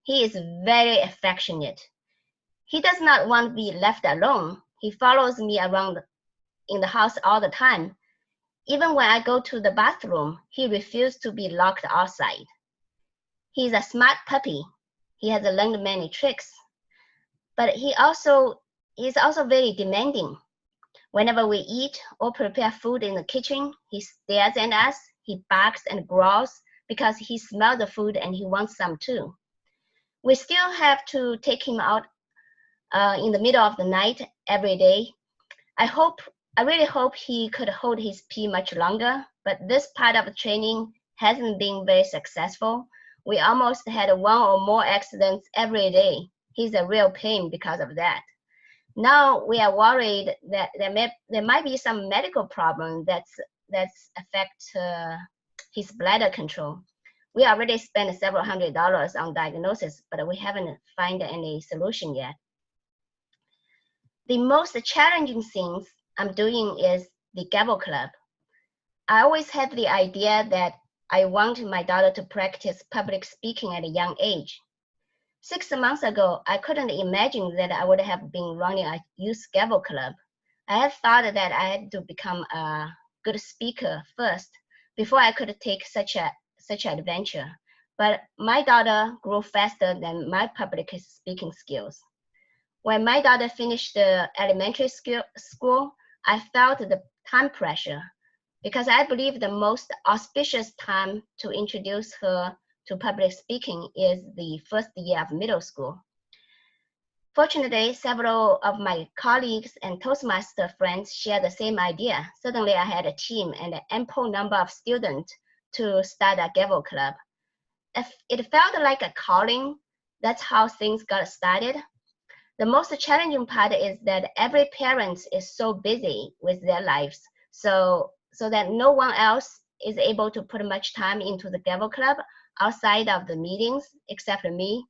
He is very affectionate. He does not want to be left alone. He follows me around in the house all the time. Even when I go to the bathroom, he refuses to be locked outside. He's a smart puppy. He has learned many tricks. But he's also very demanding. Whenever we eat or prepare food in the kitchen, he stares at us, he barks and growls because he smells the food and he wants some too. We still have to take him out in the middle of the night every day. I really hope he could hold his pee much longer, but this part of the training hasn't been very successful. We almost had one or more accidents every day. He's a real pain because of that. Now we are worried that there might be some medical problem that's affect his bladder control. We already spent several $100s on diagnosis, but we haven't found any solution yet. The most challenging things I'm doing is the Gavel Club. I always had the idea that I wanted my daughter to practice public speaking at a young age. 6 months ago, I couldn't imagine that I would have been running a youth Gavel Club. I had thought that I had to become a good speaker first before I could take such an adventure. But my daughter grew faster than my public speaking skills. When my daughter finished the elementary school, I felt the time pressure because I believe the most auspicious time to introduce her to public speaking is the first year of middle school. Fortunately, several of my colleagues and Toastmaster friends share the same idea. Suddenly, I had a team and an ample number of students to start a Gavel Club. It felt like a calling. That's how things got started. The most challenging part is that every parent is so busy with their lives, so that no one else is able to put much time into the Gavel Club outside of the meetings, except for me.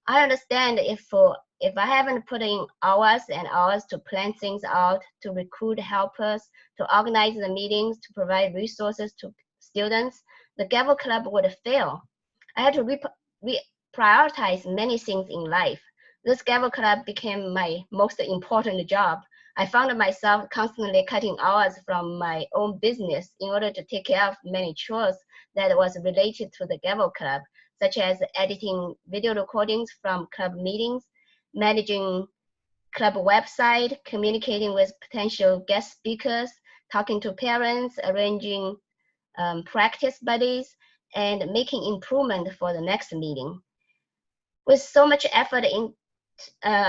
I understand if I haven't put in hours and hours to plan things out, to recruit helpers, to organize the meetings, to provide resources to students, the Gavel Club would fail. I had to prioritize many things in life. This Gavel Club became my most important job. I found myself constantly cutting hours from my own business in order to take care of many chores that was related to the Gavel Club, such as editing video recordings from club meetings, managing club website, communicating with potential guest speakers, talking to parents, arranging practice buddies, and making improvement for the next meeting. With so much effort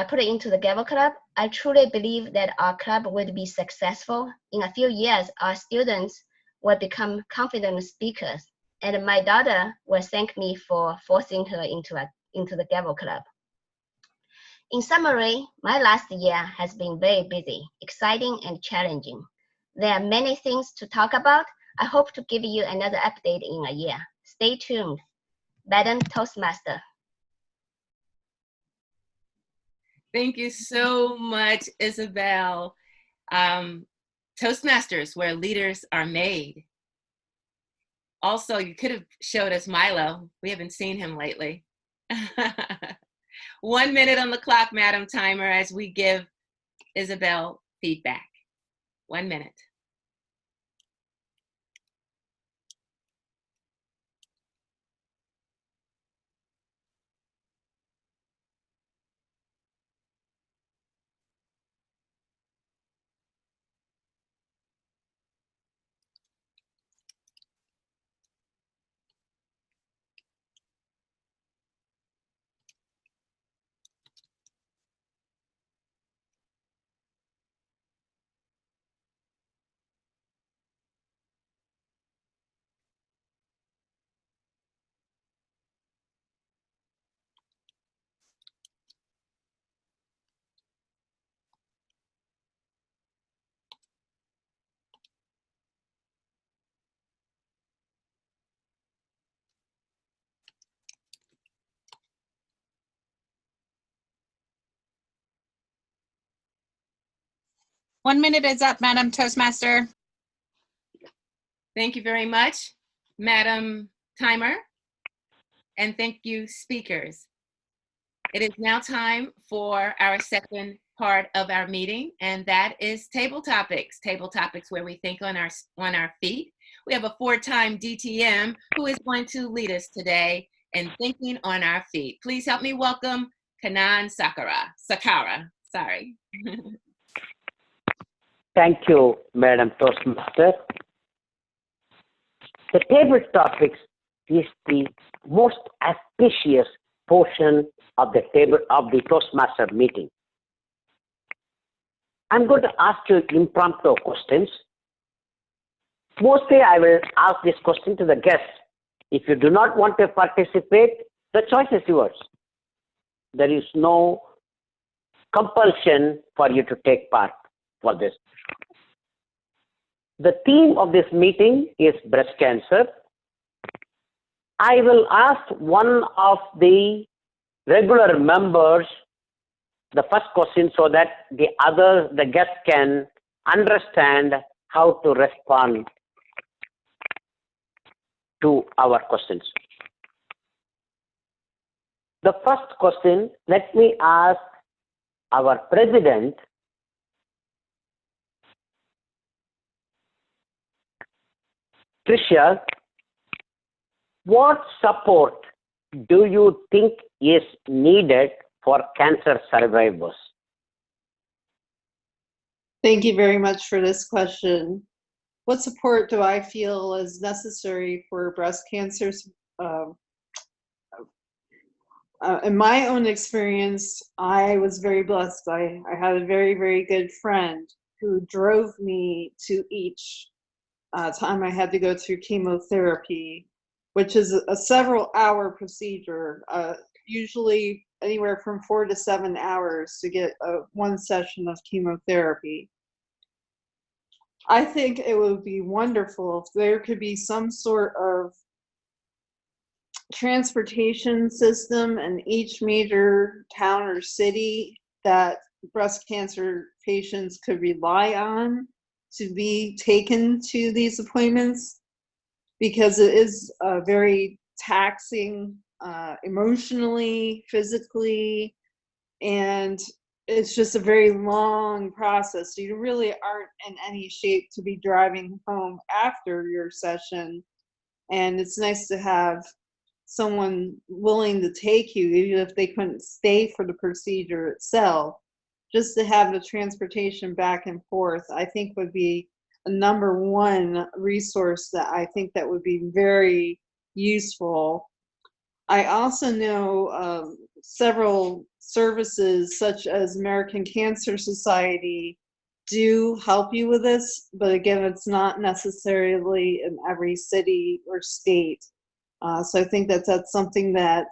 put into the Gavel Club, I truly believe that our club would be successful. In a few years, our students will become confident speakers, and my daughter will thank me for forcing her into the Gavel Club. In summary, my last year has been very busy, exciting, and challenging. There are many things to talk about. I hope to give you another update in a year. Stay tuned. Madam Toastmaster. Thank you so much, Isabel. Toastmasters, where leaders are made. Also, you could have showed us Milo. We haven't seen him lately. 1 minute on the clock, Madam Timer, as we give Isabel feedback. 1 minute. One minute is up, Madam Toastmaster. Thank you very much, Madam Timer, and thank you, speakers. It is now time for our second part of our meeting, and that is table topics. Table topics where we think on our feet. We have a 4-time DTM who is going to lead us today in thinking on our feet. Please help me welcome Kanan Sakara. Sorry. Thank you, Madam Toastmaster. The table topics is the most auspicious portion of the table of the Toastmaster meeting. I'm going to ask you impromptu questions. Mostly I will ask this question to the guests. If you do not want to participate, the choice is yours. There is no compulsion for you to take part for this. The theme of this meeting is breast cancer. I will ask one of the regular members the first question so that the guests can understand how to respond to our questions. The first question, let me ask our president, Tricia, what support do you think is needed for cancer survivors? Thank you very much for this question. What support do I feel is necessary for breast cancer? In my own experience, I was very blessed. I had a very, very good friend who drove me to each time I had to go through chemotherapy, which is a several-hour procedure, usually anywhere from 4 to 7 hours to get one session of chemotherapy. I think it would be wonderful if there could be some sort of transportation system in each major town or city that breast cancer patients could rely on to be taken to these appointments, because it is a very taxing emotionally, physically, and it's just a very long process. You really aren't in any shape to be driving home after your session. And it's nice to have someone willing to take you, even if they couldn't stay for the procedure itself. Just to have the transportation back and forth, I think would be a number one resource that I think that would be very useful. I also know several services such as American Cancer Society do help you with this, but again, it's not necessarily in every city or state. So I think that that's something that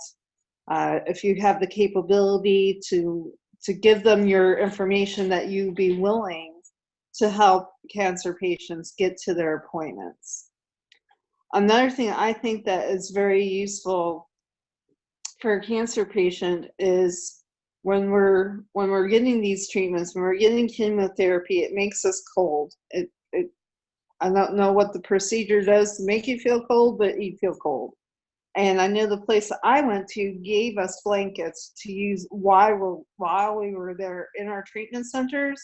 if you have the capability to give them your information, that you be willing to help cancer patients get to their appointments. Another thing I think that is very useful for a cancer patient is when we're getting these treatments, when we're getting chemotherapy, it makes us cold. I don't know what the procedure does to make you feel cold, but you feel cold. And I know the place that I went to gave us blankets to use while we were there in our treatment centers.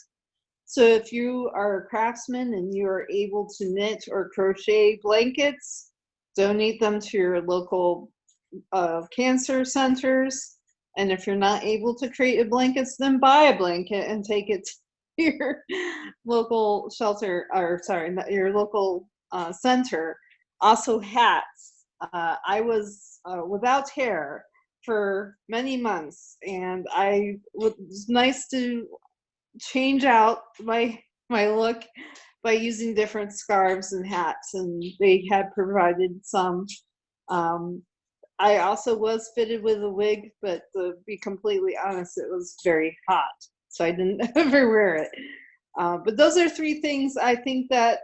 So if you are a craftsman and you are able to knit or crochet blankets, donate them to your local cancer centers. And if you're not able to create blankets, then buy a blanket and take it to your local shelter, or sorry, your local center. Also hats. I was without hair for many months, and it was nice to change out my look by using different scarves and hats, and they had provided some. I also was fitted with a wig, but to be completely honest, it was very hot, so I didn't ever wear it. But those are three things I think that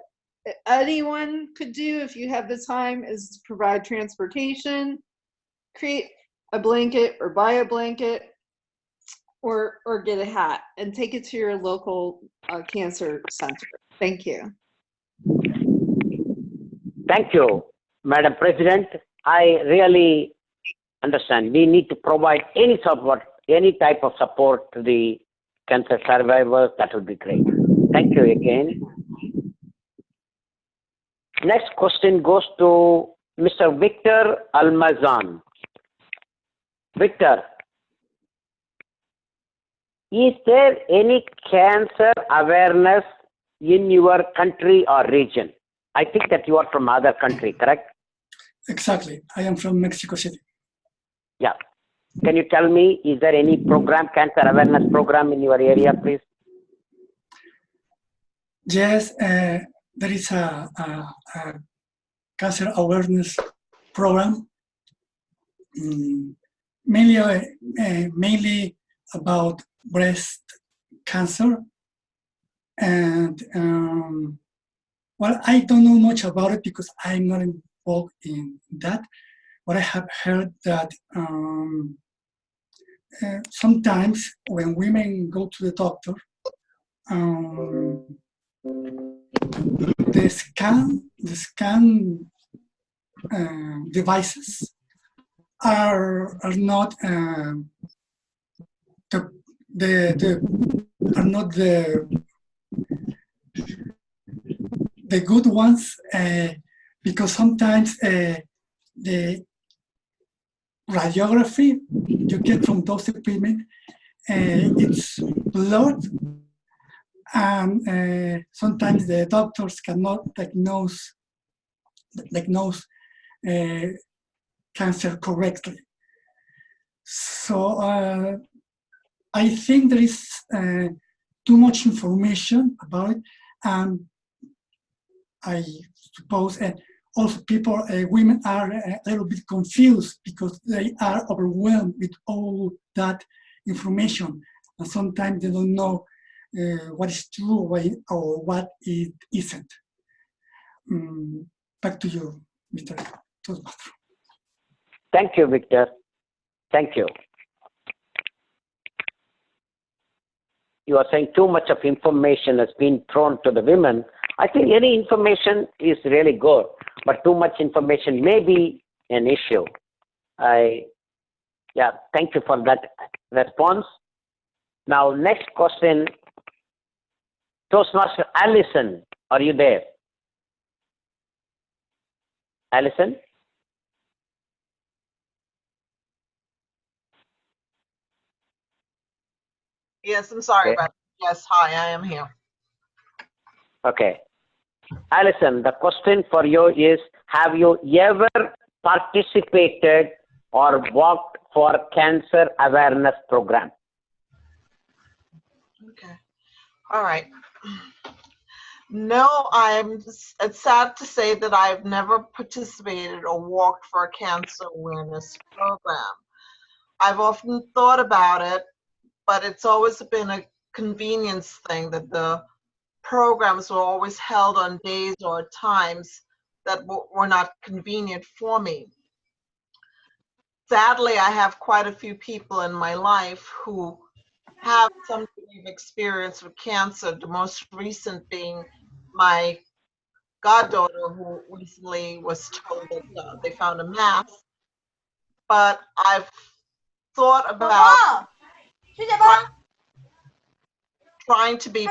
anyone could do if you have the time, is to provide transportation, create a blanket or buy a blanket, or get a hat and take it to your local cancer center. Thank you. Thank you, Madam President. I really understand. We need to provide any type of support to the cancer survivors. That would be great. Thank you again. Next question goes to Mr. Victor Almazan. Victor, is there any cancer awareness in your country or region? I think that you are from other country, correct? Exactly. I am from Mexico City. Yeah. Can you tell me, is there any program, cancer awareness program in your area, please? Yes, there is a cancer awareness program, mainly about breast cancer. And well, I don't know much about it because I'm not involved in that, but I have heard that sometimes when women go to the doctor, the scan devices are not the good ones, because sometimes the radiography you get from those equipment, it's blurred, and sometimes the doctors cannot diagnose cancer correctly. So I think there is too much information about it, and I suppose also women are a little bit confused because they are overwhelmed with all that information, and sometimes they don't know what is true or what it isn't. Back to you, Mr. Toastmaster. Thank you, Victor. Thank you. You are saying too much of information has been thrown to the women. I think any information is really good, but too much information may be an issue. Yeah, thank you for that response. Now, next question. Toastmaster Allison, are you there? Allison? Yes, I'm sorry Okay. about that. Yes, hi, I am here. Okay. Allison, the question for you is, have you ever participated or worked for cancer awareness program? Okay. All right. No, it's sad to say that I've never participated or walked for a cancer awareness program. I've often thought about it, but it's always been a convenience thing that the programs were always held on days or times that were not convenient for me. Sadly, I have quite a few people in my life who have some degree of experience with cancer, the most recent being my goddaughter, who recently was told that they found a mass. But I've thought about trying to be,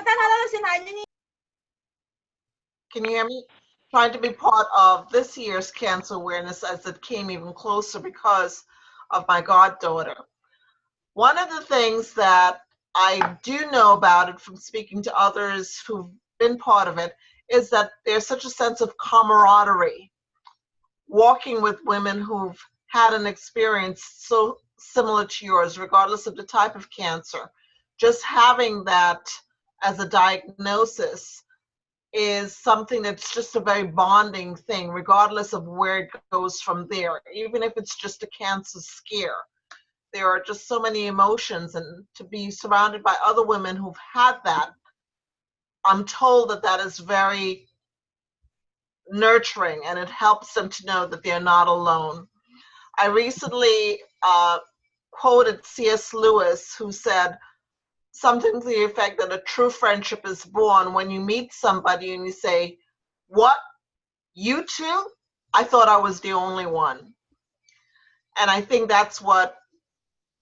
can you hear me? Trying to be part of this year's cancer awareness as it came even closer because of my goddaughter. One of the things that I do know about it from speaking to others who've been part of it is that there's such a sense of camaraderie walking with women who've had an experience so similar to yours, regardless of the type of cancer. Just having that as a diagnosis is something that's just a very bonding thing, regardless of where it goes from there, even if it's just a cancer scare. There are just so many emotions, and to be surrounded by other women who've had that, I'm told that that is very nurturing, and it helps them to know that they're not alone. I recently quoted C.S. Lewis, who said something to the effect that a true friendship is born when you meet somebody and you say, "What, you too? I thought I was the only one." And I think that's what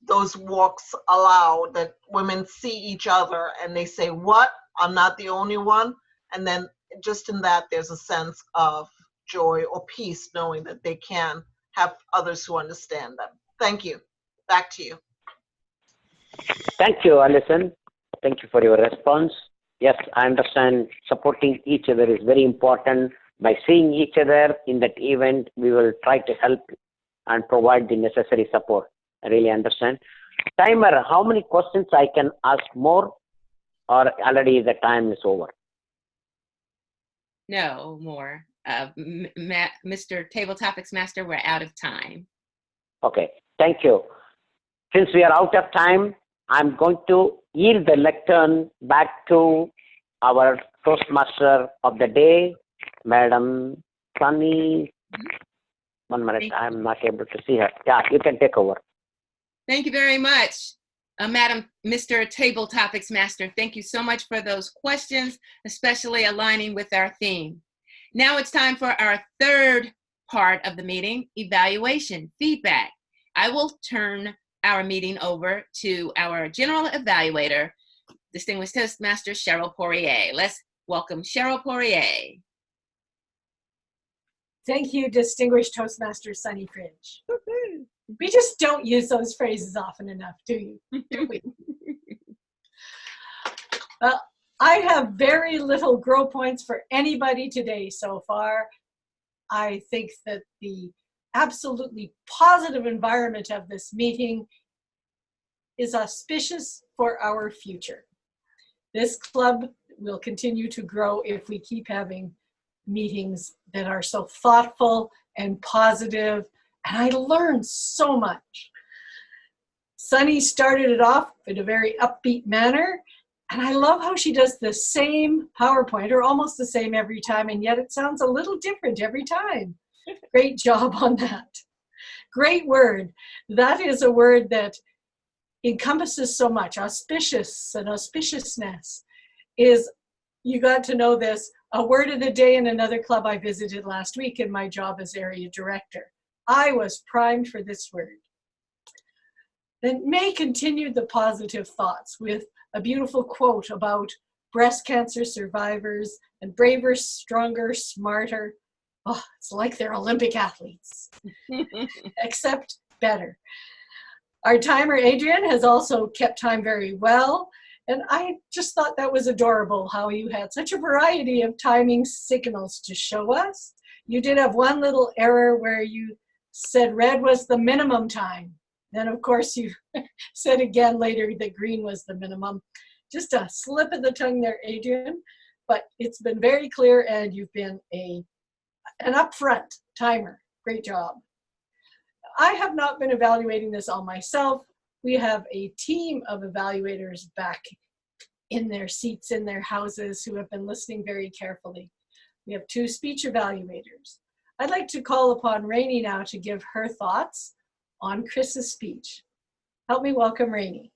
those walks allow, that women see each other and they say, "What? I'm not the only one." And then just in that, there's a sense of joy or peace, knowing that they can have others who understand them. Thank you. Back to you. Thank you, Alison. Thank you for your response. Yes, I understand supporting each other is very important. By seeing each other in that event, we will try to help and provide the necessary support. I really understand. Timer, how many questions I can ask more, or already the time is over? No more. Mr. Table Topics Master, we're out of time. Okay, thank you. Since we are out of time, I'm going to yield the lectern back to our Toastmaster of the day, Madam Sunny. 1 minute, I'm not able to see her. Yeah, you can take over. Thank you very much, Madam Mr. Table Topics Master. Thank you so much for those questions, especially aligning with our theme. Now it's time for our third part of the meeting, evaluation, feedback. I will turn our meeting over to our general evaluator, distinguished Toastmaster Cheryl Poirier. Let's welcome Cheryl Poirier. Thank you, distinguished Toastmaster Sunny Fridge. We just don't use those phrases often enough, do you? Do we? I have very little grow points for anybody today so far. I think that the absolutely positive environment of this meeting is auspicious for our future. This club will continue to grow if we keep having meetings that are so thoughtful and positive, and I learned so much. Sunny started it off in a very upbeat manner, and I love how she does the same PowerPoint, or almost the same every time, and yet it sounds a little different every time. Great job on that. Great word. That is a word that encompasses so much. Auspicious and auspiciousness is, you got to know this, a word of the day in another club I visited last week in my job as area director. I was primed for this word. Then May continued the positive thoughts with a beautiful quote about breast cancer survivors and braver, stronger, smarter. Oh, it's like they're Olympic athletes, except better. Our timer, Adrian, has also kept time very well. And I just thought that was adorable how you had such a variety of timing signals to show us. You did have one little error where you said red was the minimum time. Then, of course, you said again later that green was the minimum. Just a slip of the tongue there, Adrian. But it's been very clear, and you've been an upfront timer. Great job. I have not been evaluating this all myself. We have a team of evaluators back in their seats in their houses who have been listening very carefully. We have 2 speech evaluators. I'd like to call upon Rainey now to give her thoughts on Chris's speech. Help me welcome Rainey.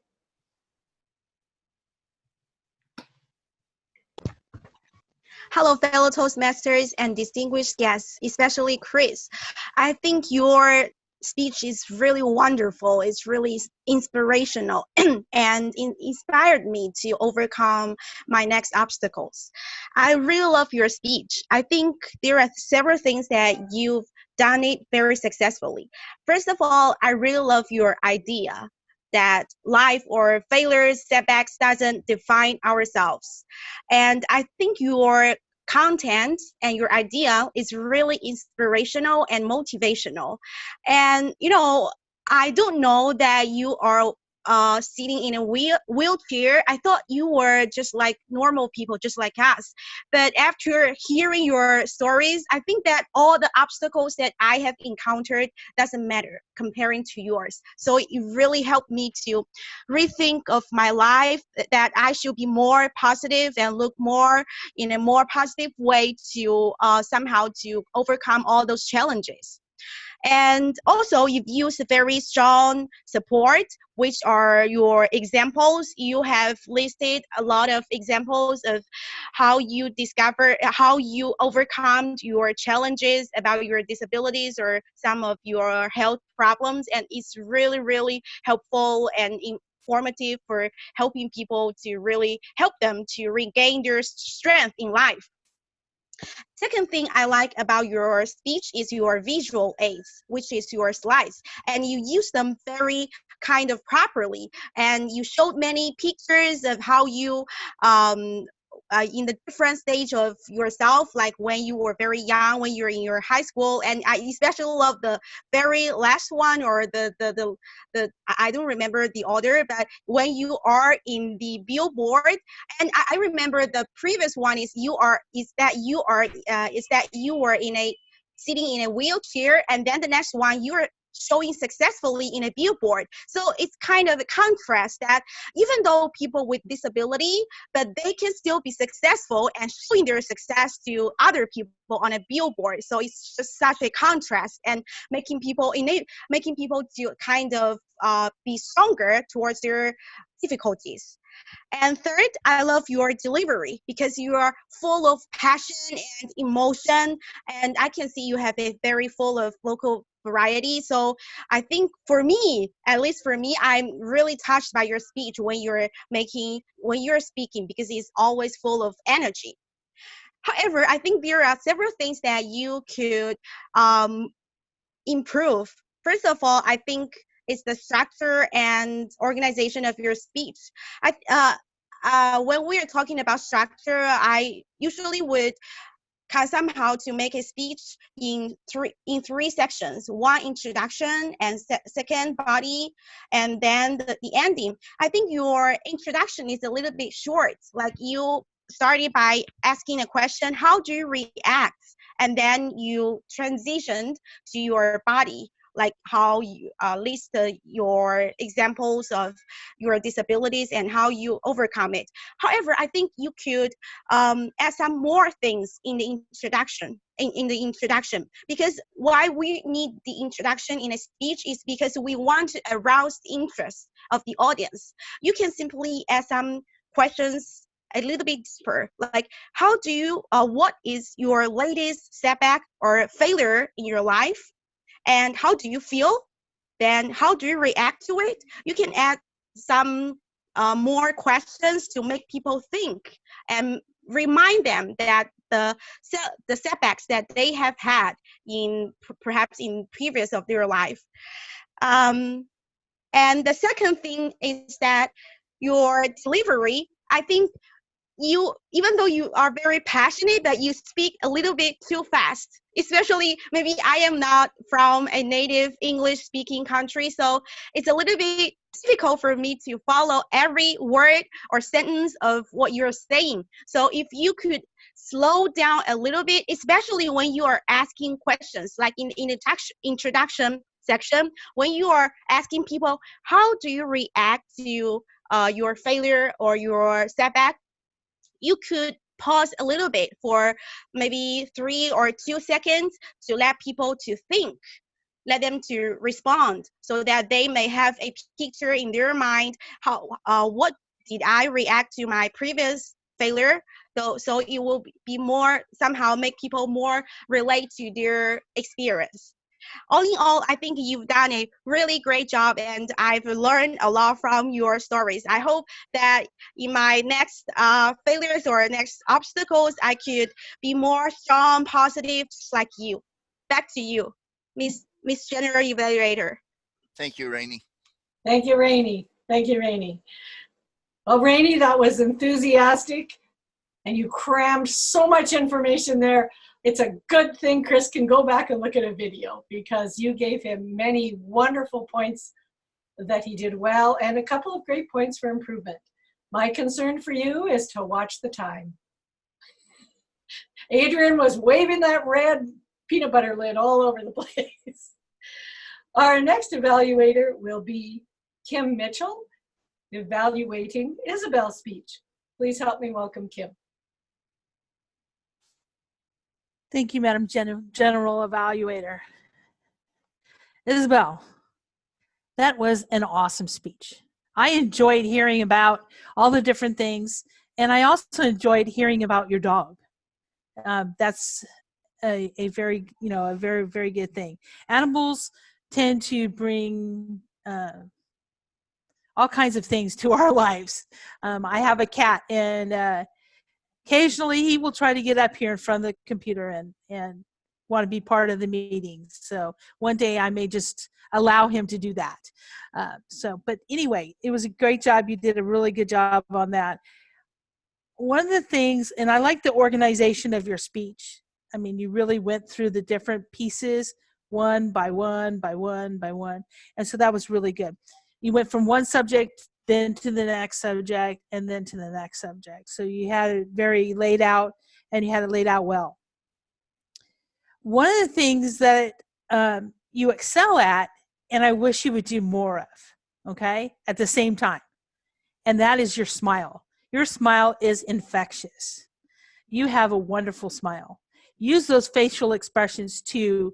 Hello, fellow Toastmasters and distinguished guests, especially Chris. I think your speech is really wonderful. It's really inspirational and inspired me to overcome my next obstacles. I really love your speech. I think there are several things that you've done it very successfully. First of all, I really love your idea that life or failures, setbacks doesn't define ourselves. And I think your content and your idea is really inspirational and motivational. And, you know, I don't know that you are sitting in a wheelchair. I thought you were just like normal people, just like us. But after hearing your stories, I think that all the obstacles that I have encountered doesn't matter comparing to yours. So it really helped me to rethink of my life, that I should be more positive and look more in a more positive way to somehow to overcome all those challenges. And also, you've used very strong support, which are your examples. You have listed a lot of examples of how you discover, how you overcome your challenges about your disabilities or some of your health problems. And it's really, really helpful and informative for helping people to really help them to regain their strength in life. Second thing I like about your speech is your visual aids, which is your slides. And you use them very kind of properly. And you showed many pictures of how you, in the different stage of yourself, like when you were very young, when you're in your high school. And I especially love the very last one, or the I don't remember the order, but when you are in the billboard. And I remember the previous one is that you were sitting in a wheelchair, and then the next one you are showing successfully in a billboard. So it's kind of a contrast that even though people with disability, but they can still be successful and showing their success to other people on a billboard. So it's just such a contrast, and making people to kind of be stronger towards their difficulties. And third, I love your delivery because you are full of passion and emotion, and I can see you have a very full of local variety. So I think for me, at least for me, I'm really touched by your speech when you're speaking, because it's always full of energy. However, I think there are several things that you could improve. First of all, I think it's the structure and organization of your speech. When we are talking about structure, I usually would somehow to make a speech in three sections: one introduction, and second body, and then the ending. I think your introduction is a little bit short, like you started by asking a question, how do you react, and then you transitioned to your body, like how you list your examples of your disabilities and how you overcome it. However, I think you could add some more things in the introduction. In the introduction, because why we need the introduction in a speech is because we want to arouse the interest of the audience. You can simply add some questions a little bit deeper, like how do you, what is your latest setback or failure in your life? and how do you feel? Then how do you react to it? You can add some more questions to make people think and remind them that the setbacks that they have had in perhaps in previous of their life. And the second thing is that your delivery, I think you, even though you are very passionate, that you speak a little bit too fast. Especially, maybe I am not from a native English speaking country, so it's a little bit difficult for me to follow every word or sentence of what you're saying. So if you could slow down a little bit, especially when you are asking questions, like in the introduction section, when you are asking people, how do you react to your failure or your setback? You could pause a little bit for maybe 3 or 2 seconds to let people to think, let them to respond, so that they may have a picture in their mind, how what did I react to my previous failure, so it will be more, somehow make people more relate to their experience. All in all, I think you've done a really great job, and I've learned a lot from your stories. I hope that in my next failures or next obstacles, I could be more strong, positive, just like you. Back to you, Miss General Evaluator. Thank you, Rainey. Thank you, Rainey. Thank you, Rainey. Well, Rainey, that was enthusiastic, and you crammed so much information there. It's a good thing Chris can go back and look at a video, because you gave him many wonderful points that he did well and a couple of great points for improvement. My concern for you is to watch the time. Adrian was waving that red peanut butter lid all over the place. Our next evaluator will be Kim Mitchell, evaluating Isabel's speech. Please help me welcome Kim. Thank you, Madam General Evaluator. Isabel, that was an awesome speech. I enjoyed hearing about all the different things, and I also enjoyed hearing about your dog. That's a very, a very, very good thing. Animals tend to bring all kinds of things to our lives. I have a cat, and occasionally he will try to get up here in front of the computer and want to be part of the meeting. So one day I may just allow him to do that. But anyway, it was a great job. You did a really good job on that. One of the things, and I like the organization of your speech. I mean, you really went through the different pieces one by one, by one, by one. And so that was really good. You went from one subject, then to the next subject, and then to the next subject. So you had it very laid out, and you had it laid out well. One of the things that you excel at, and I wish you would do more of, okay, at the same time, and that is your smile. Your smile is infectious. You have a wonderful smile. Use those facial expressions to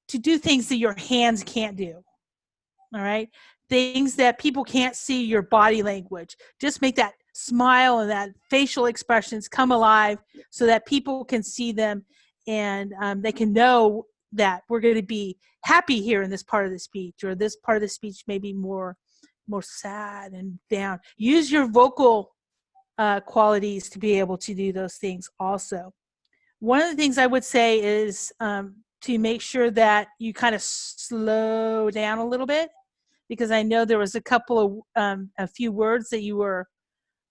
do things that your hands can't do, all right? Things that people can't see, your body language. Just make that smile and that facial expressions come alive so that people can see them, and they can know that we're going to be happy here in this part of the speech, or this part of the speech may be more sad and down. Use your vocal qualities to be able to do those things also. One of the things I would say is to make sure that you kind of slow down a little bit, because I know there was a couple of a few words that you were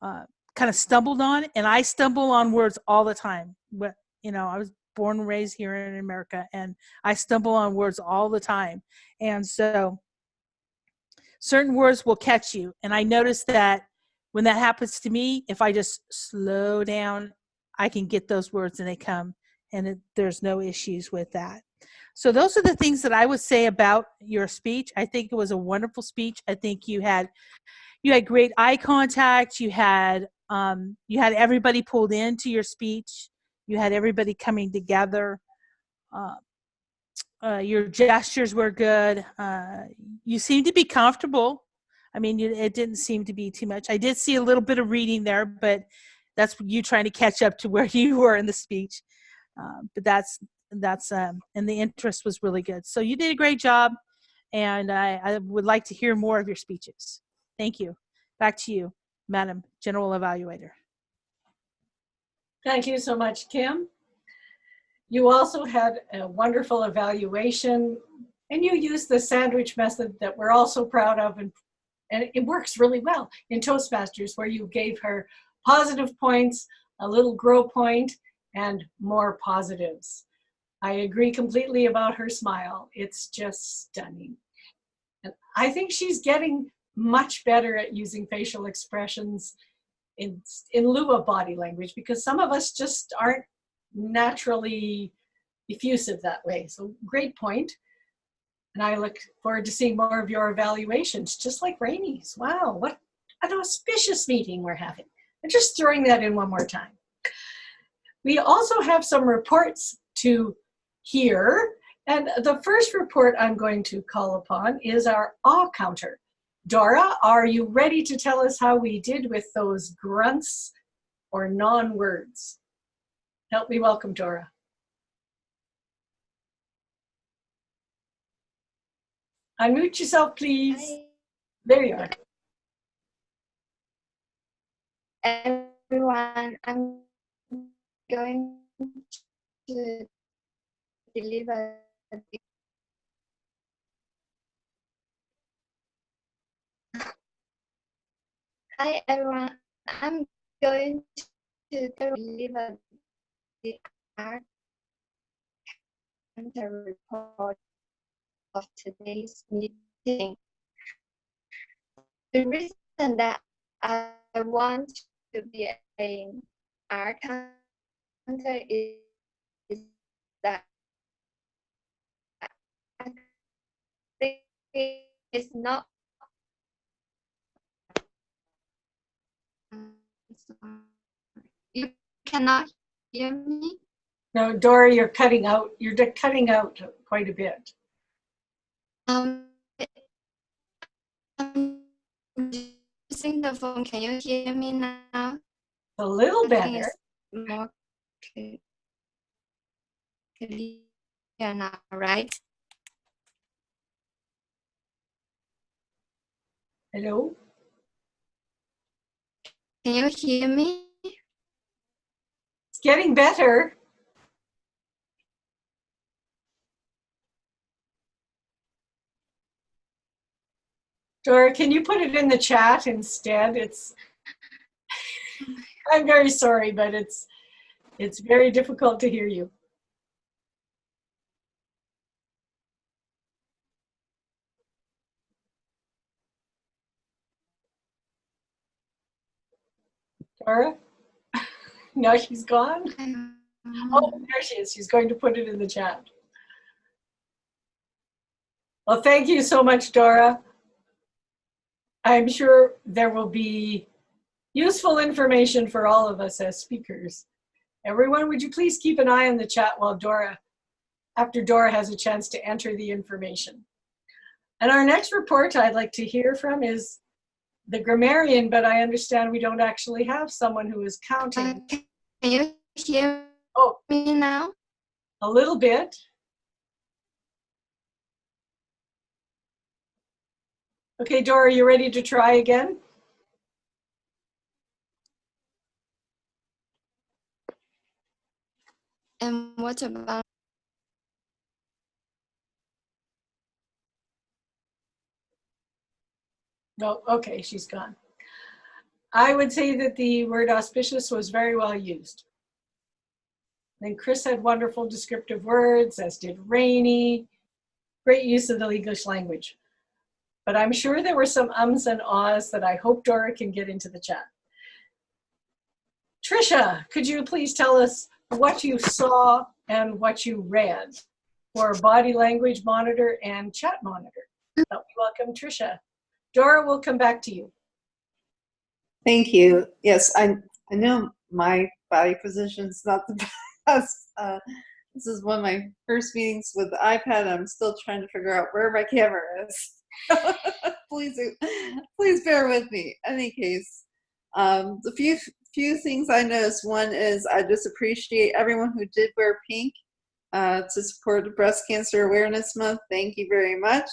kind of stumbled on, and I stumble on words all the time. But I was born and raised here in America, and I stumble on words all the time, and so certain words will catch you. And I noticed that when that happens to me, if I just slow down, I can get those words and they come, and there's no issues with that. So those are the things that I would say about your speech. I think it was a wonderful speech. I think you had great eye contact. You had everybody pulled into your speech. You had everybody coming together. Your gestures were good. You seemed to be comfortable. I mean, it didn't seem to be too much. I did see a little bit of reading there, but that's you trying to catch up to where you were in the speech. But that's and the interest was really good. So you did a great job, and I would like to hear more of your speeches. Thank you. Back to you, Madam General Evaluator. Thank you so much, Kim. You also had a wonderful evaluation, and you used the sandwich method that we're also proud of, and it works really well in Toastmasters, where you gave her positive points, a little grow point, and more positives. I agree completely about her smile. It's just stunning. And I think she's getting much better at using facial expressions in lieu of body language, because some of us just aren't naturally effusive that way. So great point. And I look forward to seeing more of your evaluations, just like Rainey's. Wow, what an auspicious meeting we're having. I'm just throwing that in one more time. We also have some reports to hear. And the first report I'm going to call upon is our awe counter. Dora, are you ready to tell us how we did with those grunts or non-words? Help me welcome Dora. Unmute yourself, please. Hi. There you are. Everyone, I'm going to deliver the Hi everyone, I'm going to deliver the art counter report of today's meeting. The reason that I want to be an art counter is that I think it's not. You cannot hear me? No, Dora, you're cutting out. You're cutting out quite a bit. I'm using the phone. Can you hear me now? A little better. More clear now, right? Hello? Can you hear me? It's getting better. Dora, can you put it in the chat instead? I'm very sorry, but it's very difficult to hear you. Dora? No, she's gone? Oh, there she is. She's going to put it in the chat. Well, thank you so much, Dora. I'm sure there will be useful information for all of us as speakers. Everyone, would you please keep an eye on the chat while after Dora has a chance to enter the information. And our next report I'd like to hear from is the grammarian, but I understand we don't actually have someone who is counting. Can you hear me now? A little bit. Okay, Dora, you ready to try again? And what about? No, okay, she's gone. I would say that the word auspicious was very well used. Then Chris had wonderful descriptive words, as did Rainey. Great use of the English language. But I'm sure there were some ums and ahs that I hope Dora can get into the chat. Tricia, could you please tell us what you saw and what you read for Body Language Monitor and Chat Monitor? Welcome, Tricia. Dora, we'll come back to you. Thank you. Yes, I know my body position is not the best. This is one of my first meetings with the iPad. I'm still trying to figure out where my camera is. Please bear with me. In any case, the few things I noticed. One is I just appreciate everyone who did wear pink to support the Breast Cancer Awareness Month. Thank you very much.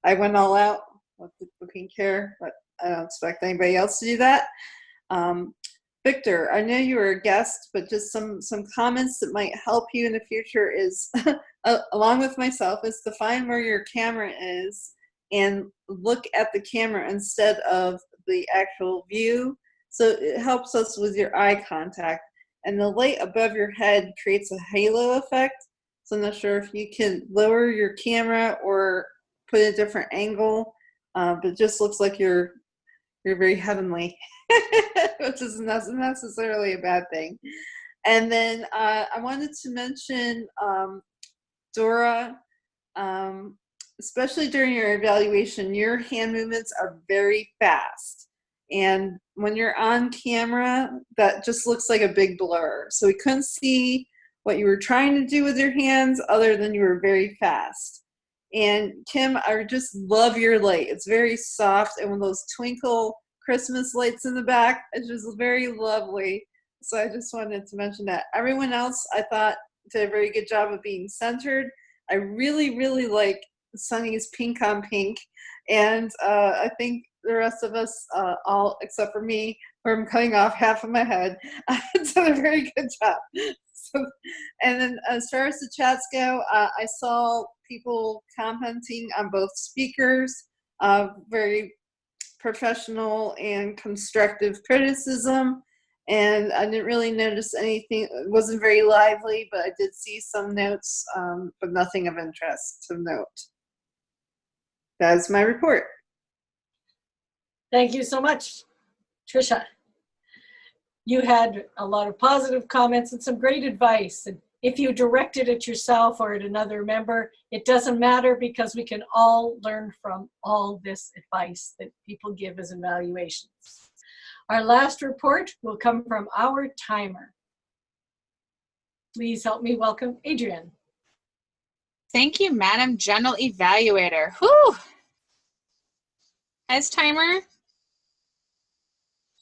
I went all out. Let people can care, but I don't expect anybody else to do that. Victor, I know you were a guest, but just some comments that might help you in the future is, along with myself, is to find where your camera is and look at the camera instead of the actual view. So it helps us with your eye contact. And the light above your head creates a halo effect. So I'm not sure if you can lower your camera or put a different angle, but it just looks like you're very heavenly, which is not necessarily a bad thing. And then I wanted to mention Dora, especially during your evaluation, your hand movements are very fast. And when you're on camera, that just looks like a big blur. So we couldn't see what you were trying to do with your hands other than you were very fast. And Kim, I just love your light. It's very soft, and with those twinkle Christmas lights in the back, it's just very lovely. So I just wanted to mention that. Everyone else, I thought, did a very good job of being centered. I really, really like Sunny's pink on pink. And I think the rest of us, all except for me, where I'm cutting off half of my head, did a very good job. So, and then as far as the chats go, I saw people commenting on both speakers, very professional and constructive criticism. And I didn't really notice anything. It wasn't very lively, but I did see some notes, but nothing of interest to note. That's my report. Thank you so much, Tricia. You had a lot of positive comments and some great advice. And if you direct it at yourself or at another member, it doesn't matter, because we can all learn from all this advice that people give as evaluations. Our last report will come from our timer. Please help me welcome Adrienne. Thank you, Madam General Evaluator. Whew. As timer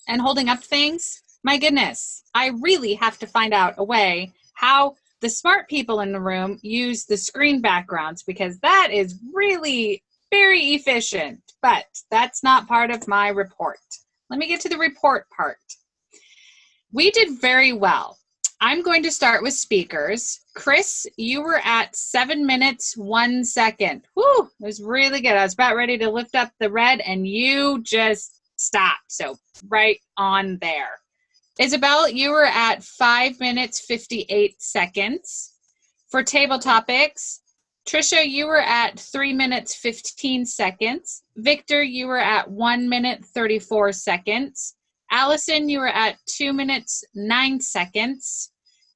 and holding up things, my goodness, I really have to find out a way how the smart people in the room use the screen backgrounds, because that is really very efficient, but that's not part of my report. Let me get to the report part. We did very well. I'm going to start with speakers. Chris, you were at 7 minutes, 1 second. Whew, it was really good. I was about ready to lift up the red and you just stopped. So right on there. Isabel, you were at 5 minutes, 58 seconds. For table topics, Tricia, you were at 3 minutes, 15 seconds. Victor, you were at 1 minute, 34 seconds. Allison, you were at 2 minutes, 9 seconds.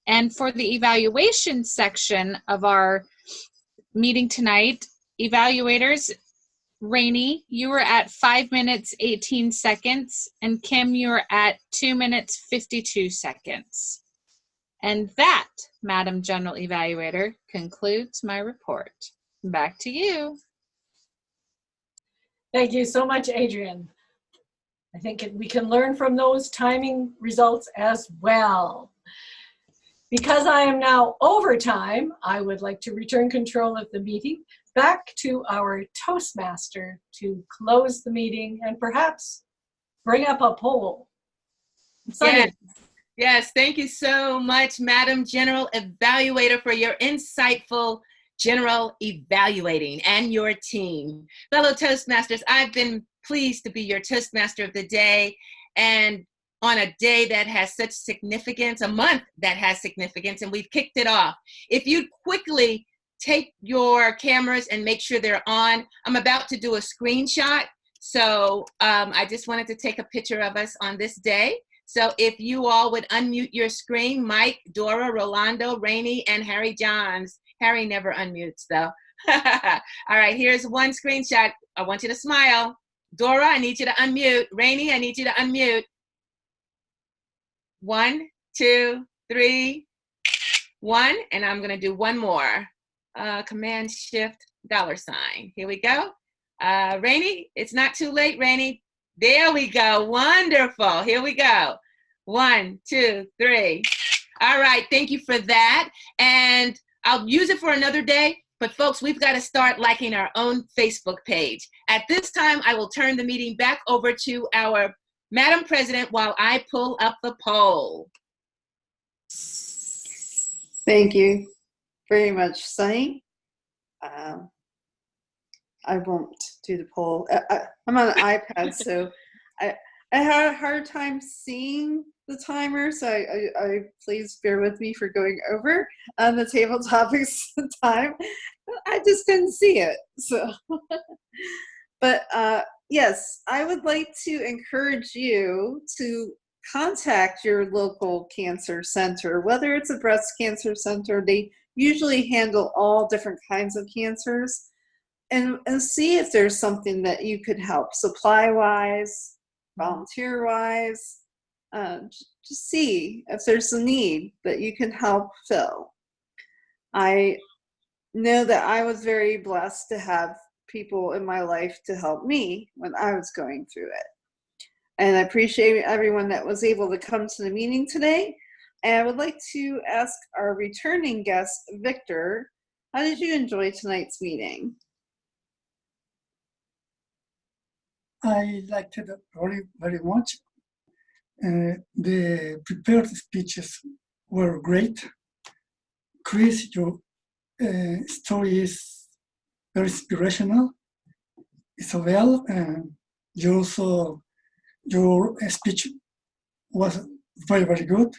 And for the evaluation section of our meeting tonight, evaluators, Rainey, you were at 5 minutes, 18 seconds. And Kim, you were at 2 minutes, 52 seconds. And that, Madam General Evaluator, concludes my report. Back to you. Thank you so much, Adrienne. I think we can learn from those timing results as well. Because I am now over time, I would like to return control of the meeting back to our Toastmaster to close the meeting and perhaps bring up a poll. Sunny. Yes, thank you so much, Madam General Evaluator, for your insightful general evaluating and your team. Fellow Toastmasters, I've been pleased to be your Toastmaster of the day, and on a day that has such significance, a month that has significance, and we've kicked it off. If you quickly take your cameras and make sure they're on, I'm about to do a screenshot. So I just wanted to take a picture of us on this day. So if you all would unmute your screen, Mike, Dora, Rolando, Rainey, and Harry Johns. Harry never unmutes though. All right, here's one screenshot. I want you to smile. Dora, I need you to unmute. Rainey, I need you to unmute. 1, 2, 3, 1. And I'm gonna do one more. Command Shift $. Here we go. Rainey, it's not too late, Rainey. There we go. Wonderful. Here we go. 1, 2, 3. All right. Thank you for that. And I'll use it for another day, but folks, we've got to start liking our own Facebook page. At this time, I will turn the meeting back over to our Madam President while I pull up the poll. Thank you very much, Sunny. I won't do the poll. I'm on an iPad, so I had a hard time seeing the timer, so I please bear with me for going over on the table topics time. I just couldn't see it. So, but yes, I would like to encourage you to contact your local cancer center, whether it's a breast cancer center. They usually handle all different kinds of cancers, and see if there's something that you could help supply-wise, volunteer-wise. Just see if there's a need that you can help fill. I know that I was very blessed to have people in my life to help me when I was going through it. And I appreciate everyone that was able to come to the meeting today. And I would like to ask our returning guest, Victor, how did you enjoy tonight's meeting? I liked it very, very much. The prepared speeches were great. Chris, your story is very inspirational. Isabel, your speech was very, very good.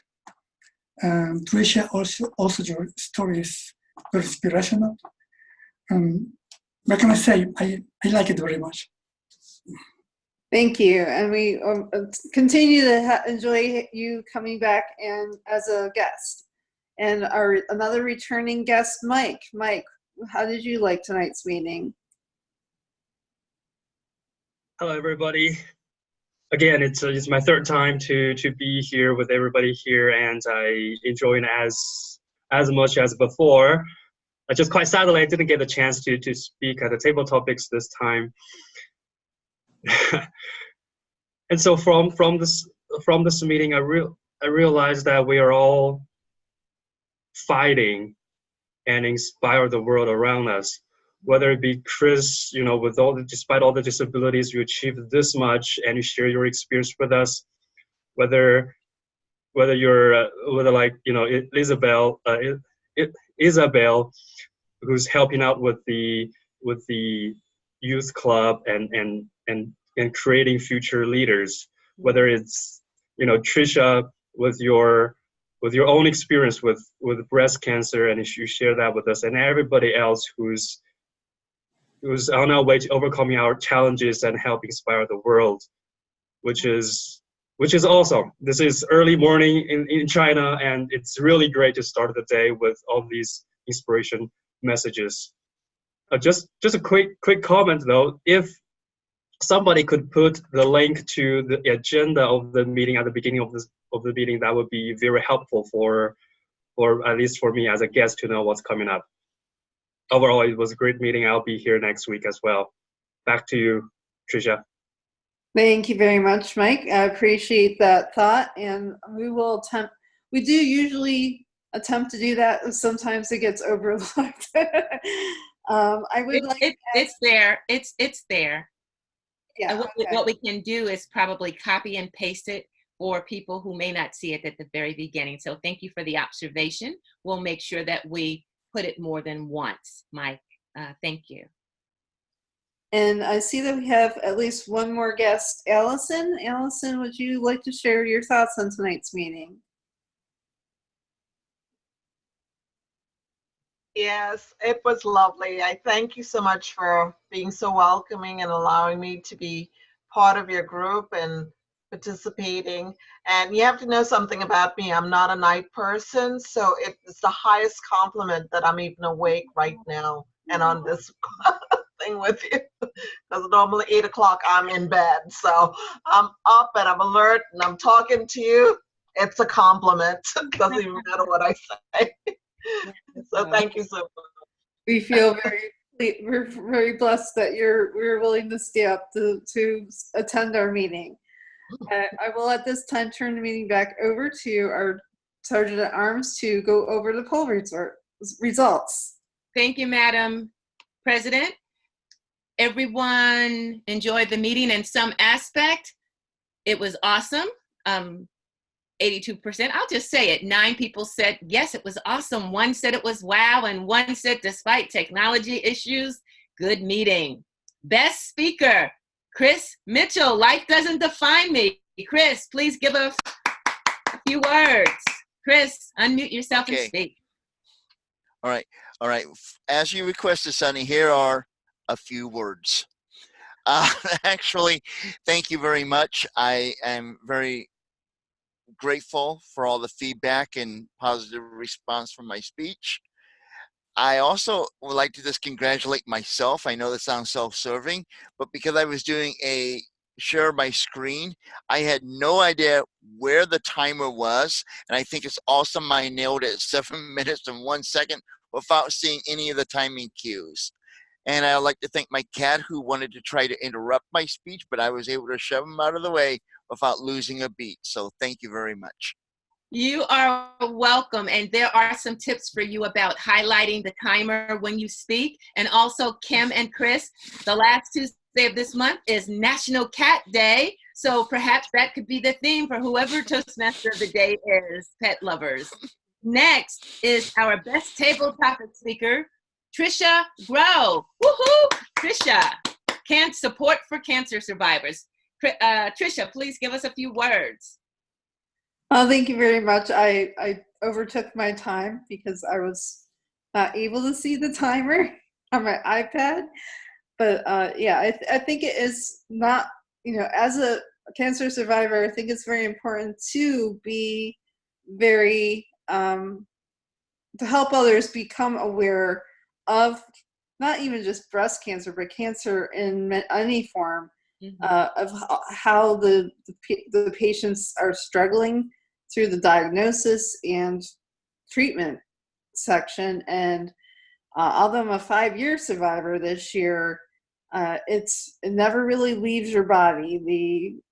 And Tricia, also your story is very inspirational. What can I say? I like it very much. Thank you, and we continue to enjoy you coming back and as a guest. And our another returning guest, Mike. Mike, how did you like tonight's meeting? Hello, everybody. Again, it's my third time to be here with everybody here, and I enjoyed as much as before. I just quite sadly I didn't get a chance to speak at the table topics this time. And so from this meeting, I realized that we are all fighting and inspire the world around us. Whether it be Chris, with despite all the disabilities, you achieved this much and you share your experience with us. Whether you're Isabel, who's helping out with the youth club and creating future leaders. Whether it's Tricia with your own experience with breast cancer, and you share that with us, and everybody else who's on our way to overcoming our challenges and help inspire the world, which is awesome. This is early morning in China, and it's really great to start the day with all these inspiration messages. Just a quick comment though, if somebody could put the link to the agenda of the meeting at the beginning of the meeting, that would be very helpful for at least for me as a guest to know what's coming up. Overall, it was a great meeting. I'll be here next week as well. Back to you, Tricia. Thank you very much, Mike. I appreciate that thought, and we do usually attempt to do that, and sometimes it gets overlooked. It's there. It's there. Yeah. And what we can do is probably copy and paste it for people who may not see it at the very beginning. So thank you for the observation. We'll make sure that we put it more than once, Mike. Thank you. And I see that we have at least one more guest, Allison. Allison, would you like to share your thoughts on tonight's meeting? Yes, it was lovely. I thank you so much for being so welcoming and allowing me to be part of your group and participating. And you have to know something about me. I'm not a night person, so it's the highest compliment that I'm even awake right now and on this thing with you. Because normally 8 o'clock I'm in bed. So I'm up and I'm alert and I'm talking to you. It's a compliment. It doesn't even matter what I say. So thank you so much. We feel we're very blessed that we're willing to stay up to attend our meeting. I will at this time turn the meeting back over to our Sergeant at Arms to go over the poll results. Thank you, Madam President. Everyone enjoyed the meeting in some aspect. It was awesome. 82%, I'll just say it. 9 people said, yes, it was awesome. 1 said it was wow, and 1 said, despite technology issues, good meeting. Best speaker, Chris Mitchell. Life doesn't define me. Chris, please give us a few words. Chris, unmute yourself and speak. All right. All right. As you requested, Sunny, here are a few words. Actually, thank you very much. I am very grateful for all the feedback and positive response from my speech. I also would like to just congratulate myself. I know that sounds self-serving, but because I was doing a share my screen, I had no idea where the timer was, and I think it's awesome I nailed it 7 minutes and 1 second without seeing any of the timing cues. And I'd like to thank my cat who wanted to try to interrupt my speech, but I was able to shove him out of the way without losing a beat. So thank you very much. You are welcome. And there are some tips for you about highlighting the timer when you speak. And also, Kim and Chris, the last Tuesday of this month is National Cat Day. So perhaps that could be the theme for whoever Toastmaster of the Day is, pet lovers. Next is our best table topic speaker, Tricia Grow. Woohoo! Tricia, support for cancer survivors. Tricia, please give us a few words. Oh, thank you very much. I overtook my time because I was not able to see the timer on my iPad. But yeah, I think it is not, as a cancer survivor, I think it's very important to be very, to help others become aware of not even just breast cancer, but cancer in any form, of how the patients are struggling through the diagnosis and treatment section. And although I'm a 5-year survivor this year, it never really leaves your body.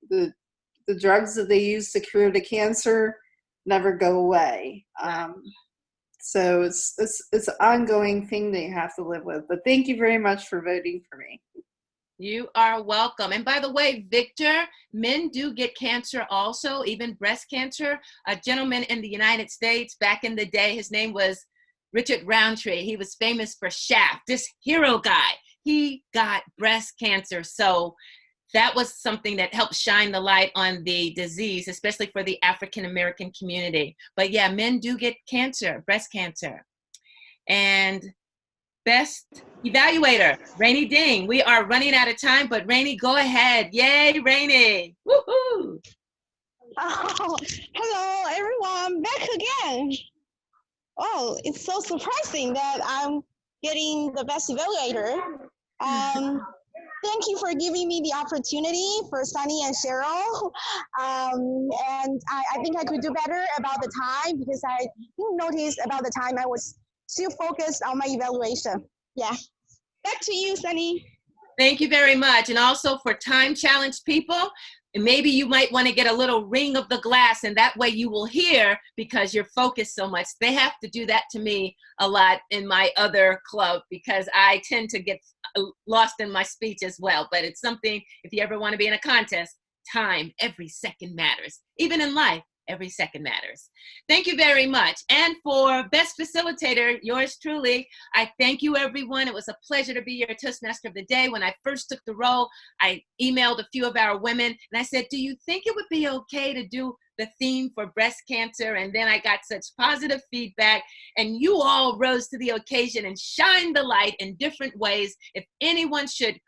The drugs that they use to cure the cancer never go away. So it's an ongoing thing that you have to live with. But thank you very much for voting for me. You are welcome. And by the way, Victor, men do get cancer also, even breast cancer. A gentleman in the United States back in the day, his name was Richard Roundtree. He was famous for Shaft, this hero guy. He got breast cancer. So that was something that helped shine the light on the disease, especially for the African-American community. But yeah, men do get cancer, breast cancer. And best evaluator, Rainey Ding. We are running out of time, but Rainey, go ahead. Yay, Rainey. Woohoo! Oh, hello, everyone. Back again. Oh, it's so surprising that I'm getting the best evaluator. Thank you for giving me the opportunity for Sunny and Cheryl. And I think I could do better about the time because I didn't notice about the time I was too focused on my evaluation. Yeah. Back to you, Sunny. Thank you very much. And also for time-challenged people, maybe you might want to get a little ring of the glass, and that way you will hear because you're focused so much. They have to do that to me a lot in my other club because I tend to get lost in my speech as well. But it's something, if you ever want to be in a contest, time, every second matters. Even in life, every second matters. Thank you very much. And for Best Facilitator, yours truly, I thank you, everyone. It was a pleasure to be your Toastmaster of the Day. When I first took the role, I emailed a few of our women, and I said, do you think it would be okay to do the theme for breast cancer? And then I got such positive feedback, and you all rose to the occasion and shined the light in different ways. If anyone should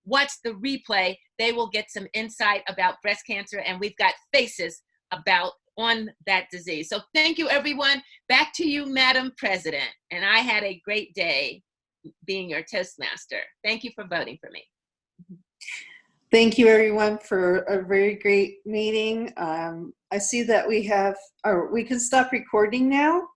watch the replay, they will get some insight about breast cancer, and we've got faces on that disease. So thank you, everyone. Back to you, Madam President. And I had a great day being your Toastmaster. Thank you for voting for me. Thank you, everyone, for a very great meeting. I see that we can stop recording now.